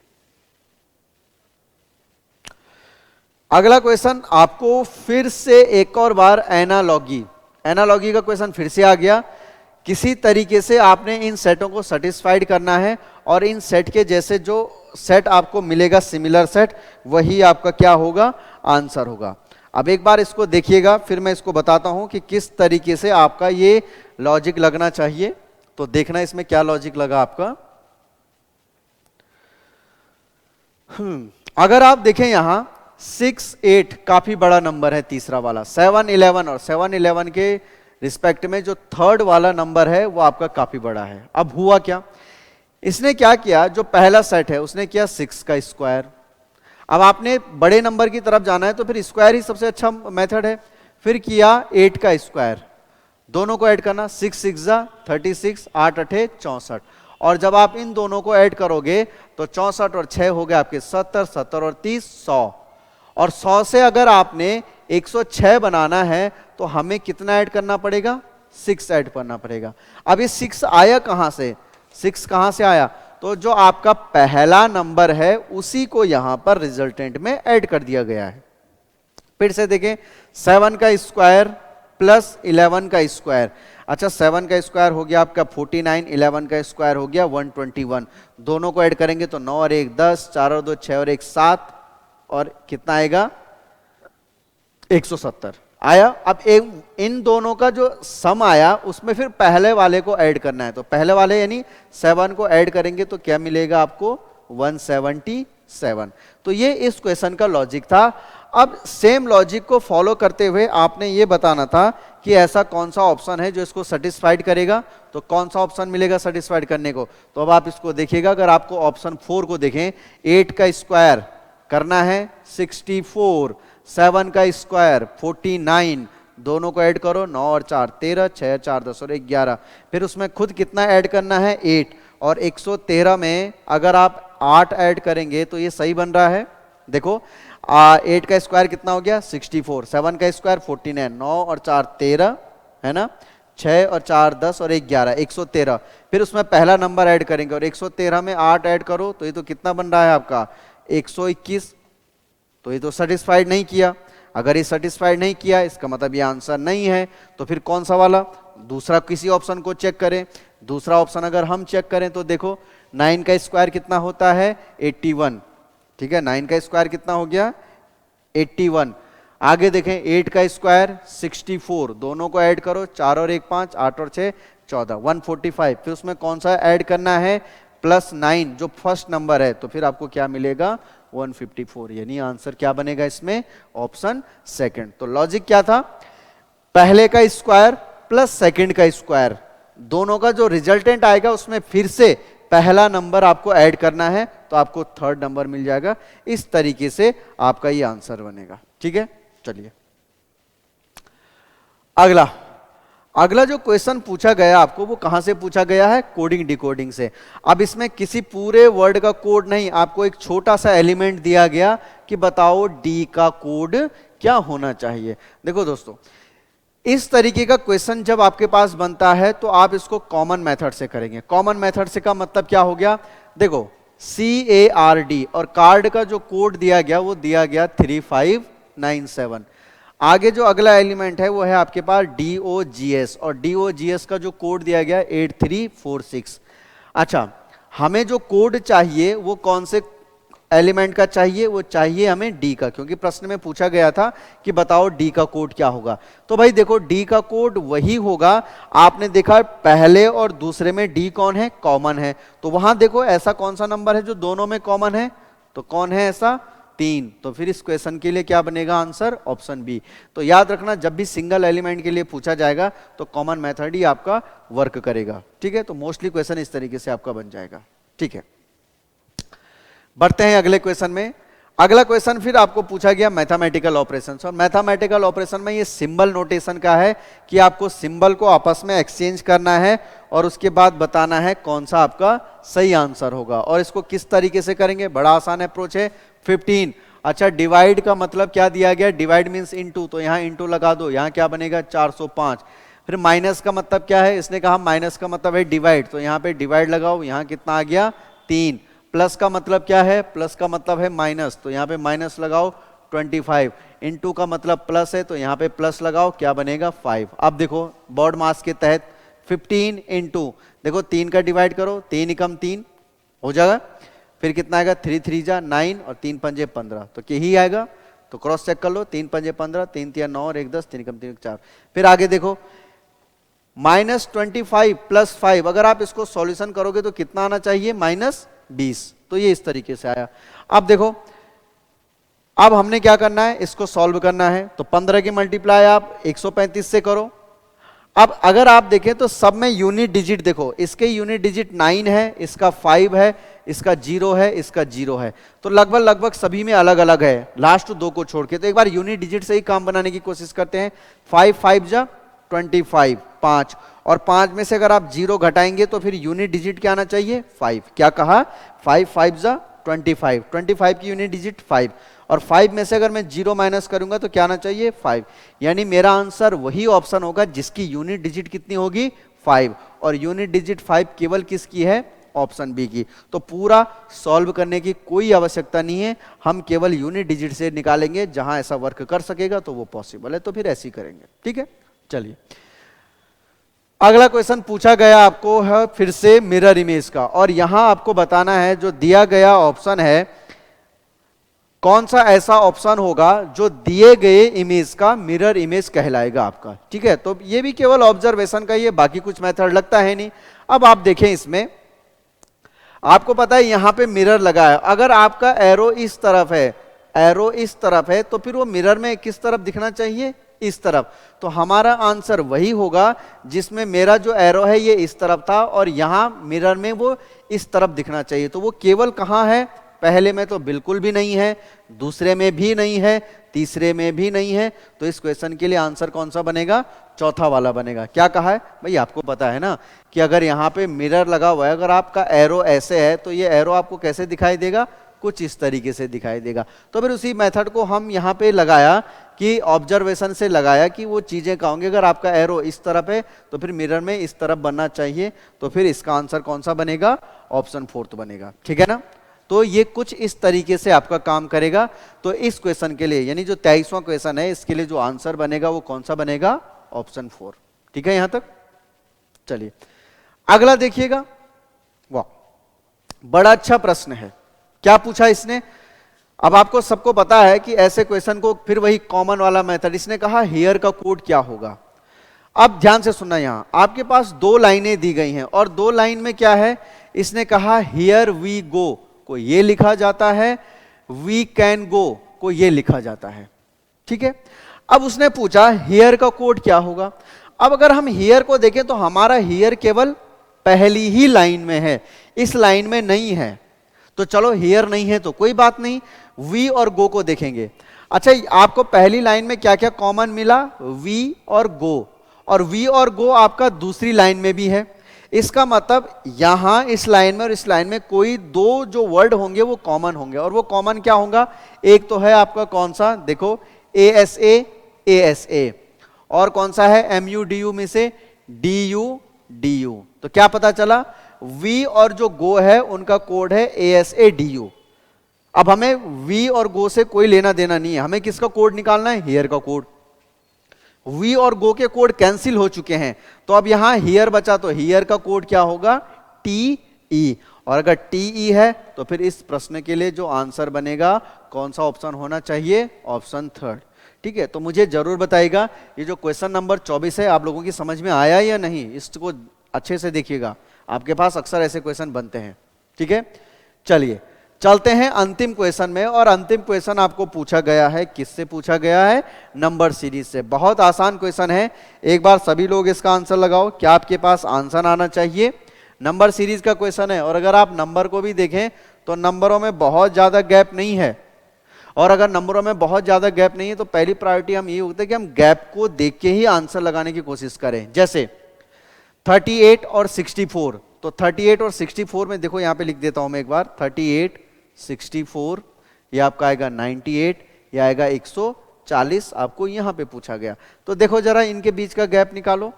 अगला क्वेश्चन आपको फिर से एक और बार एनालॉगी का क्वेश्चन फिर से आ गया। किसी तरीके से आपने इन सेटों को सेटिस्फाइड करना है, और इन सेट के जैसे जो सेट आपको मिलेगा सिमिलर सेट, वही आपका क्या होगा, आंसर होगा। अब एक बार इसको देखिएगा, फिर मैं इसको बताता हूं कि किस तरीके से आपका ये लॉजिक लगना चाहिए। तो देखना इसमें क्या लॉजिक लगा आपका। अगर आप देखें यहां 6 8 काफी बड़ा नंबर है, तीसरा वाला 7 11, और 7 11 के रिस्पेक्ट में जो थर्ड वाला नंबर है वो आपका काफी बड़ा है। अब हुआ क्या, इसने क्या किया, जो पहला सेट है उसने किया 6 का स्क्वायर। अब आपने बड़े नंबर की तरफ जाना है तो फिर स्क्वायर ही सबसे अच्छा मेथड है। फिर किया 8 का स्क्वायर, दोनों को ऐड करना, 6 6 36, 8 8 64, और जब आप इन दोनों को ऐड करोगे तो 64 और 6 हो गए आपके 70, 70 और 30 100, और 100 से अगर आपने 106 बनाना है तो हमें कितना ऐड करना पड़ेगा, 6 ऐड करना पड़ेगा। अब ये 6 आया कहां से, 6 कहां से आया, तो जो आपका पहला नंबर है उसी को यहां पर रिजल्टेंट में ऐड कर दिया गया है। फिर से देखें, 7 का स्क्वायर प्लस 11 का स्क्वायर, अच्छा 7 का स्क्वायर हो गया आपका 49, 11 का स्क्वायर हो गया 121, दोनों को ऐड करेंगे तो 9 और 1 10, 4 और 2 6 और 1 7, और कितना आएगा 170 आया। अब इन दोनों का जो सम आया उसमें फिर पहले वाले को ऐड करना है, तो पहले वाले यानी 7 को ऐड करेंगे तो क्या मिलेगा आपको 177। तो ये इस क्वेश्चन का लॉजिक था। अब सेम लॉजिक को फॉलो करते हुए आपने ये बताना था कि ऐसा कौन सा ऑप्शन है जो इसको सेटिस्फाइड करेगा, तो कौन सा ऑप्शन मिलेगा सेटिस्फाइड करने को। तो अब आप इसको देखिएगा, अगर आपको ऑप्शन 4 को देखें, 8 का स्क्वायर करना है 64, 7 का स्क्वायर 49, दोनों को ऐड करो, 9 और 4 13, 6 4 10 और 1 11, फिर उसमें खुद कितना ऐड करना है 8, और 113 में अगर आप 8 ऐड करेंगे तो ये सही बन रहा है। देखो 8 का स्क्वायर कितना हो गया 64, 7 का स्क्वायर 49, 9 और 4 13 है ना, 6 और 4 10 और 1 11, 113, फिर उसमें पहला नंबर ऐड करेंगे और 113 में 8 ऐड करो तो ये तो कितना बन रहा है आपका 121। तो ये तो सेटिस्फाइड नहीं किया, अगर ये सेटिस्फाइड नहीं किया इसका मतलब ये आंसर नहीं है। तो फिर कौन सा वाला, दूसरा किसी ऑप्शन को चेक करें। दूसरा ऑप्शन अगर हम चेक करें तो देखो 9 का स्क्वायर कितना होता है 81, ठीक है, 9 का स्क्वायर कितना हो गया 81। आगे देखें 8 का स्क्वायर 64, दोनों को ऐड करो, 4 और 1 5, 8 और 6 14, 145। फिर उसमें कौन सा ऐड करना है +9 जो फर्स्ट नंबर है, तो फिर आपको क्या मिलेगा 154, यानी आंसर क्या बनेगा इसमें ऑप्शन सेकंड। तो लॉजिक क्या था, पहले का स्क्वायर प्लस सेकंड का स्क्वायर, दोनों का जो रिजल्टेंट आएगा उसमें फिर से पहला नंबर आपको ऐड करना है, तो आपको थर्ड नंबर मिल जाएगा। इस तरीके से आपका ये आंसर बनेगा, ठीक है। चलिए अगला जो क्वेश्चन पूछा गया आपको वो कहां से पूछा गया है, कोडिंग डिकोडिंग से। अब इसमें किसी पूरे वर्ड का कोड नहीं, आपको एक छोटा सा एलिमेंट दिया गया कि बताओ डी का कोड क्या होना चाहिए। देखो दोस्तों, इस तरीके का क्वेश्चन जब आपके पास बनता है तो आप इसको कॉमन मेथड से करेंगे। कॉमन मेथड से का मतलब क्या हो गया, देखो CARD और कार्ड का जो कोड दिया गया वो दिया गया 3597। आगे जो अगला एलिमेंट है वो है आपके पास DOGS और DOGS का जो कोड दिया गया 8346। अच्छा, हमें जो कोड चाहिए वो कौन से एलिमेंट का चाहिए, वो चाहिए हमें डी का, क्योंकि प्रश्न में पूछा गया था कि बताओ डी का कोड क्या होगा। तो भाई देखो डी का कोड वही होगा, आपने देखा पहले और दूसरे में डी कौन है, कॉमन है। तो वहां देखो ऐसा कौन सा नंबर है जो दोनों में कॉमन है, तो कौन है ऐसा 3। तो फिर इस क्वेश्चन के लिए क्या बनेगा आंसर ऑप्शन बी। तो याद रखना जब भी सिंगल एलिमेंट के लिए पूछा जाएगा तो कॉमन मेथड ही आपका वर्क करेगा, ठीक है। तो मोस्टली क्वेश्चन इस तरीके से आपका बन जाएगा, ठीक है। बढ़ते हैं अगले क्वेश्चन में। अगला क्वेश्चन फिर आपको पूछा गया मैथमेटिकल ऑपरेशन, और मैथमेटिकल ऑपरेशन में ये सिंबल नोटेशन का है कि आपको सिंबल को आपस में एक्सचेंज करना है और उसके बाद बताना है कौन सा आपका सही आंसर होगा। और इसको किस तरीके से करेंगे, बड़ा आसान अप्रोच है। 15, अच्छा डिवाइड का मतलब क्या दिया गया, डिवाइड मीन्स इनटू, तो यहाँ इनटू लगा दो, यहाँ क्या बनेगा 405। फिर माइनस का मतलब क्या है, इसने कहा माइनस का मतलब है डिवाइड, तो यहाँ पे डिवाइड लगाओ, यहाँ कितना आ गया 3। प्लस का मतलब क्या है, प्लस का मतलब है माइनस, तो यहाँ पे माइनस लगाओ 25। इनटू का मतलब प्लस है, तो यहाँ पे प्लस लगाओ, क्या बनेगा 5। अब देखो बॉड मास के तहत 15 इंटू, देखो 3 का डिवाइड करो, 3 एकम 3 हो जाएगा, फिर कितना आएगा 3 3 जा 9 और 3 पंजे 15, तो यही आएगा। तो क्रॉस चेक कर लो, 3 पंजे 15, 3 3 9 और 1 10, 3 एकम 3 4। फिर आगे देखो -25 + 5, अगर आप इसको सॉल्यूशन करोगे तो कितना आना चाहिए -20, तो ये इस तरीके से आया। अब देखो अब हमने क्या करना है, इसको सॉल्व करना है, तो 15 की मल्टीप्लाई आप 135 से करो। अब अगर आप देखें तो सब में यूनिट डिजिट देखो, इसके यूनिट डिजिट 9 है, इसका 5 है, इसका 0 है, इसका 0 है, तो लगभग सभी में अलग अलग है लास्ट 2 को छोड़ के। तो एक बार यूनिट डिजिट से ही काम बनाने की कोशिश करते हैं। 5 5 जा 25, 5, और 5 में से अगर आप 0 घटाएंगे तो फिर यूनिट डिजिट क्या आना चाहिए 5। क्या कहा 5 5 जा 25, 25 की यूनिट डिजिट 5, और 5 में से अगर मैं 0 माइनस करूंगा तो क्या आना चाहिए 5। यानी मेरा आंसर वही ऑप्शन होगा जिसकी यूनिट डिजिट कितनी होगी 5, और यूनिट डिजिट 5 केवल किसकी है, ऑप्शन बी की। तो पूरा सॉल्व करने की कोई आवश्यकता नहीं है, हम केवल यूनिट डिजिट से निकालेंगे, जहां ऐसा वर्क कर सकेगा तो वो पॉसिबल है, तो फिर ऐसे ही करेंगे, ठीक है। चलिए अगला क्वेश्चन पूछा गया आपको है फिर से मिरर इमेज का, और यहां आपको बताना है जो दिया गया ऑप्शन है कौन सा ऐसा ऑप्शन होगा जो दिए गए इमेज का मिरर इमेज कहलाएगा आपका, ठीक है। तो ये भी केवल ऑब्जर्वेशन का ही है, बाकी कुछ मेथड लगता है नहीं। अब आप देखें इसमें आपको पता है यहां पे मिरर लगा है, अगर आपका एरो इस तरफ है, एरो इस तरफ है, तो फिर वो मिरर में किस तरफ दिखना चाहिए, इस तरफ। तो हमारा आंसर वही होगा जिसमें मेरा जो एरो है ये इस तरफ था और यहां मिरर में वो इस तरफ दिखना चाहिए। तो वो केवल कहां है, पहले में तो बिल्कुल भी नहीं है, दूसरे में भी नहीं है, तीसरे में भी नहीं है। तो इस क्वेश्चन के लिए आंसर कौन सा बनेगा, चौथा वाला बनेगा। क्या कहा है भाई, आपको पता है ना कि अगर यहाँ पे मिरर लगा हुआ है, अगर आपका एरो ऐसे है तो ये एरो आपको कैसे दिखाई देगा, कुछ इस तरीके से दिखाई देगा। तो फिर उसी मेथड को हम यहाँ पे लगाया कि ऑब्जर्वेशन से लगाया कि वो चीजें कहाँ होंगी। अगर आपका एरो इस तरफ है तो फिर मिरर में इस तरफ बनना चाहिए, तो फिर इसका आंसर कौन सा बनेगा, ऑप्शन 4 बनेगा, ठीक है ना। तो ये कुछ इस तरीके से आपका काम करेगा। तो इस क्वेश्चन के लिए यानी जो 23वां क्वेश्चन है इसके लिए जो आंसर बनेगा वो कौन सा बनेगा, ऑप्शन 4, ठीक है यहां तक। चलिए अगला देखिएगा, वाह बड़ा अच्छा प्रश्न है। क्या पूछा इसने? अब आपको सबको पता है कि ऐसे क्वेश्चन को फिर वही कॉमन वाला मेथड, इसने कहा हियर का कोड क्या होगा। अब ध्यान से सुनना, यहां आपके पास दो लाइनें दी गई हैं और दो लाइन में क्या है, इसने कहा हियर वी गो को ये लिखा जाता है, वी कैन गो को ये लिखा जाता है। ठीक है, अब उसने पूछा हियर का कोड क्या होगा। अब अगर हम हियर को देखें तो हमारा हियर केवल पहली ही लाइन में है, इस लाइन में नहीं है, तो चलो हियर नहीं है तो कोई बात नहीं, वी और गो को देखेंगे। अच्छा, आपको पहली लाइन में क्या क्या कॉमन मिला? वी और गो, और वी और गो आपका दूसरी लाइन में भी है। इसका मतलब यहां इस लाइन में और इस लाइन में कोई दो जो वर्ड होंगे वो कॉमन होंगे, और वो कॉमन क्या होगा? एक तो है आपका कौन सा, देखो ASA ASA, और कौन सा है MUDU में से DU DU। तो क्या पता चला, V और जो गो है उनका कोड है ASA DU। अब हमें V और गो से कोई लेना देना नहीं है, हमें किसका कोड निकालना है? हियर का कोड। वी और गो के कोड कैंसिल हो चुके हैं, तो अब यहां हियर बचा, तो हियर का कोड क्या होगा? TE। और अगर TE है तो फिर इस प्रश्न के लिए जो आंसर बनेगा कौन सा ऑप्शन होना चाहिए? Option third. ठीक है, तो मुझे जरूर बताइएगा ये जो क्वेश्चन नंबर 24 है आप लोगों की समझ में आया या नहीं, इसको अच्छे से देखिएगा, आपके पास अक्सर ऐसे क्वेश्चन बनते हैं। ठीक है, चलिए चलते हैं अंतिम क्वेश्चन में, और अंतिम क्वेश्चन आपको पूछा गया है, किससे पूछा गया है? नंबर सीरीज से। बहुत आसान क्वेश्चन है, एक बार सभी लोग इसका आंसर लगाओ, क्या आपके पास आंसर आना चाहिए। नंबर सीरीज का क्वेश्चन है, और अगर आप नंबर को भी देखें तो नंबरों में बहुत ज्यादा गैप नहीं है, और अगर नंबरों में बहुत ज्यादा गैप नहीं है तो पहली प्रायोरिटी हम ये होती है कि हम गैप को देख के ही आंसर लगाने की कोशिश करें। जैसे 38 और 64, तो 38 और 64 में देखो, यहां पे लिख देता हूं मैं एक बार, 38 64, ये आपका आएगा 98, ये आएगा 140, आपको यहां पे पूछा गया। तो देखो जरा इनके बीच का गैप निकालो,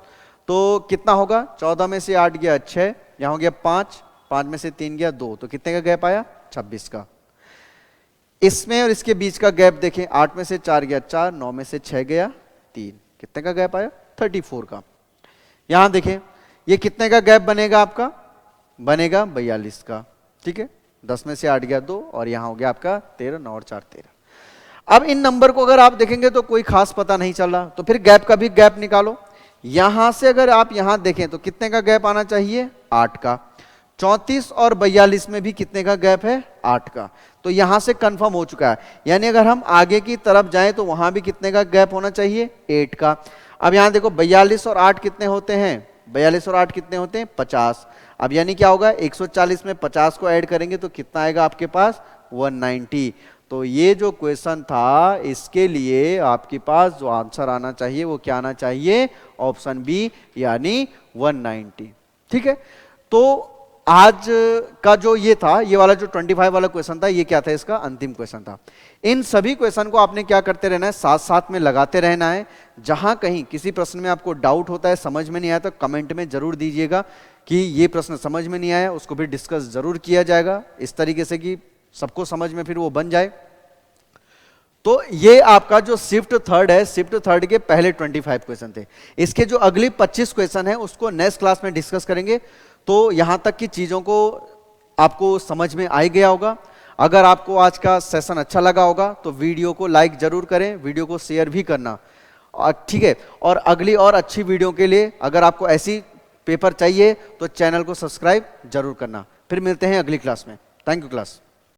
तो कितना होगा? 14 में से 8 गया 6, यहां हो गया 5, 5 में से 3 गया 2, तो कितने का गैप आया? 26 का। इसमें और इसके बीच का गैप देखें, 8 में से 4 गया 4, 9 में से 6 गया 3, कितने का गैप आया? 34 का। यहां देखें ये कितने का गैप बनेगा आपका? बनेगा 42 का। ठीक है, 10 में से 8 गया 2, और यहां हो गया आपका 13, 9 और 4 13। अब इन नंबर को अगर आप देखेंगे तो कोई खास पता नहीं चल रहा, तो फिर गैप का भी गैप निकालो। यहां से अगर आप यहां देखें तो कितने का गैप आना चाहिए? 8 का। 34 और 42 में भी कितने का गैप है? 8 का। तो यहां से कंफर्म हो चुका है, यानी अगर हम आगे की तरफ जाएं तो वहां भी कितने का गैप होना चाहिए? 8 का। अब यहां देखो 42 और 8 कितने होते हैं? 42 और 8 कितने होते हैं? 50। अब यानी क्या होगा? 140 में 50 को ऐड करेंगे तो कितना आएगा आपके पास? 190। तो ये जो क्वेश्चन था इसके लिए आपके पास जो आंसर आना चाहिए वो क्या आना चाहिए? ऑप्शन बी, यानी 190। ठीक है, तो आज का जो ये था, ये वाला जो 25 वाला क्वेश्चन था, ये क्या था? इसका अंतिम क्वेश्चन था। इन सभी क्वेश्चन को आपने क्या करते रहना है? साथ साथ में लगाते रहना है। जहां कहीं किसी प्रश्न में आपको डाउट होता है, समझ में नहीं आया, तो कमेंट में जरूर दीजिएगा कि ये प्रश्न समझ में नहीं आया, उसको भी डिस्कस जरूर किया जाएगा इस तरीके से कि सबको समझ में फिर वो बन जाए। तो ये आपका जो शिफ्ट थर्ड है, शिफ्ट थर्ड के पहले 25 क्वेश्चन थे। इसके जो अगली 25 क्वेश्चन है उसको नेक्स्ट क्लास में डिस्कस करेंगे। तो यहां तक की चीजों को आपको समझ में आ गया होगा। अगर आपको आज का सेशन अच्छा लगा होगा तो वीडियो को लाइक जरूर करें, वीडियो को शेयर भी करना, ठीक है। और अगली और अच्छी वीडियो के लिए अगर आपको ऐसी पेपर चाहिए तो चैनल को सब्सक्राइब जरूर करना। फिर मिलते हैं अगली क्लास में। Thank you class.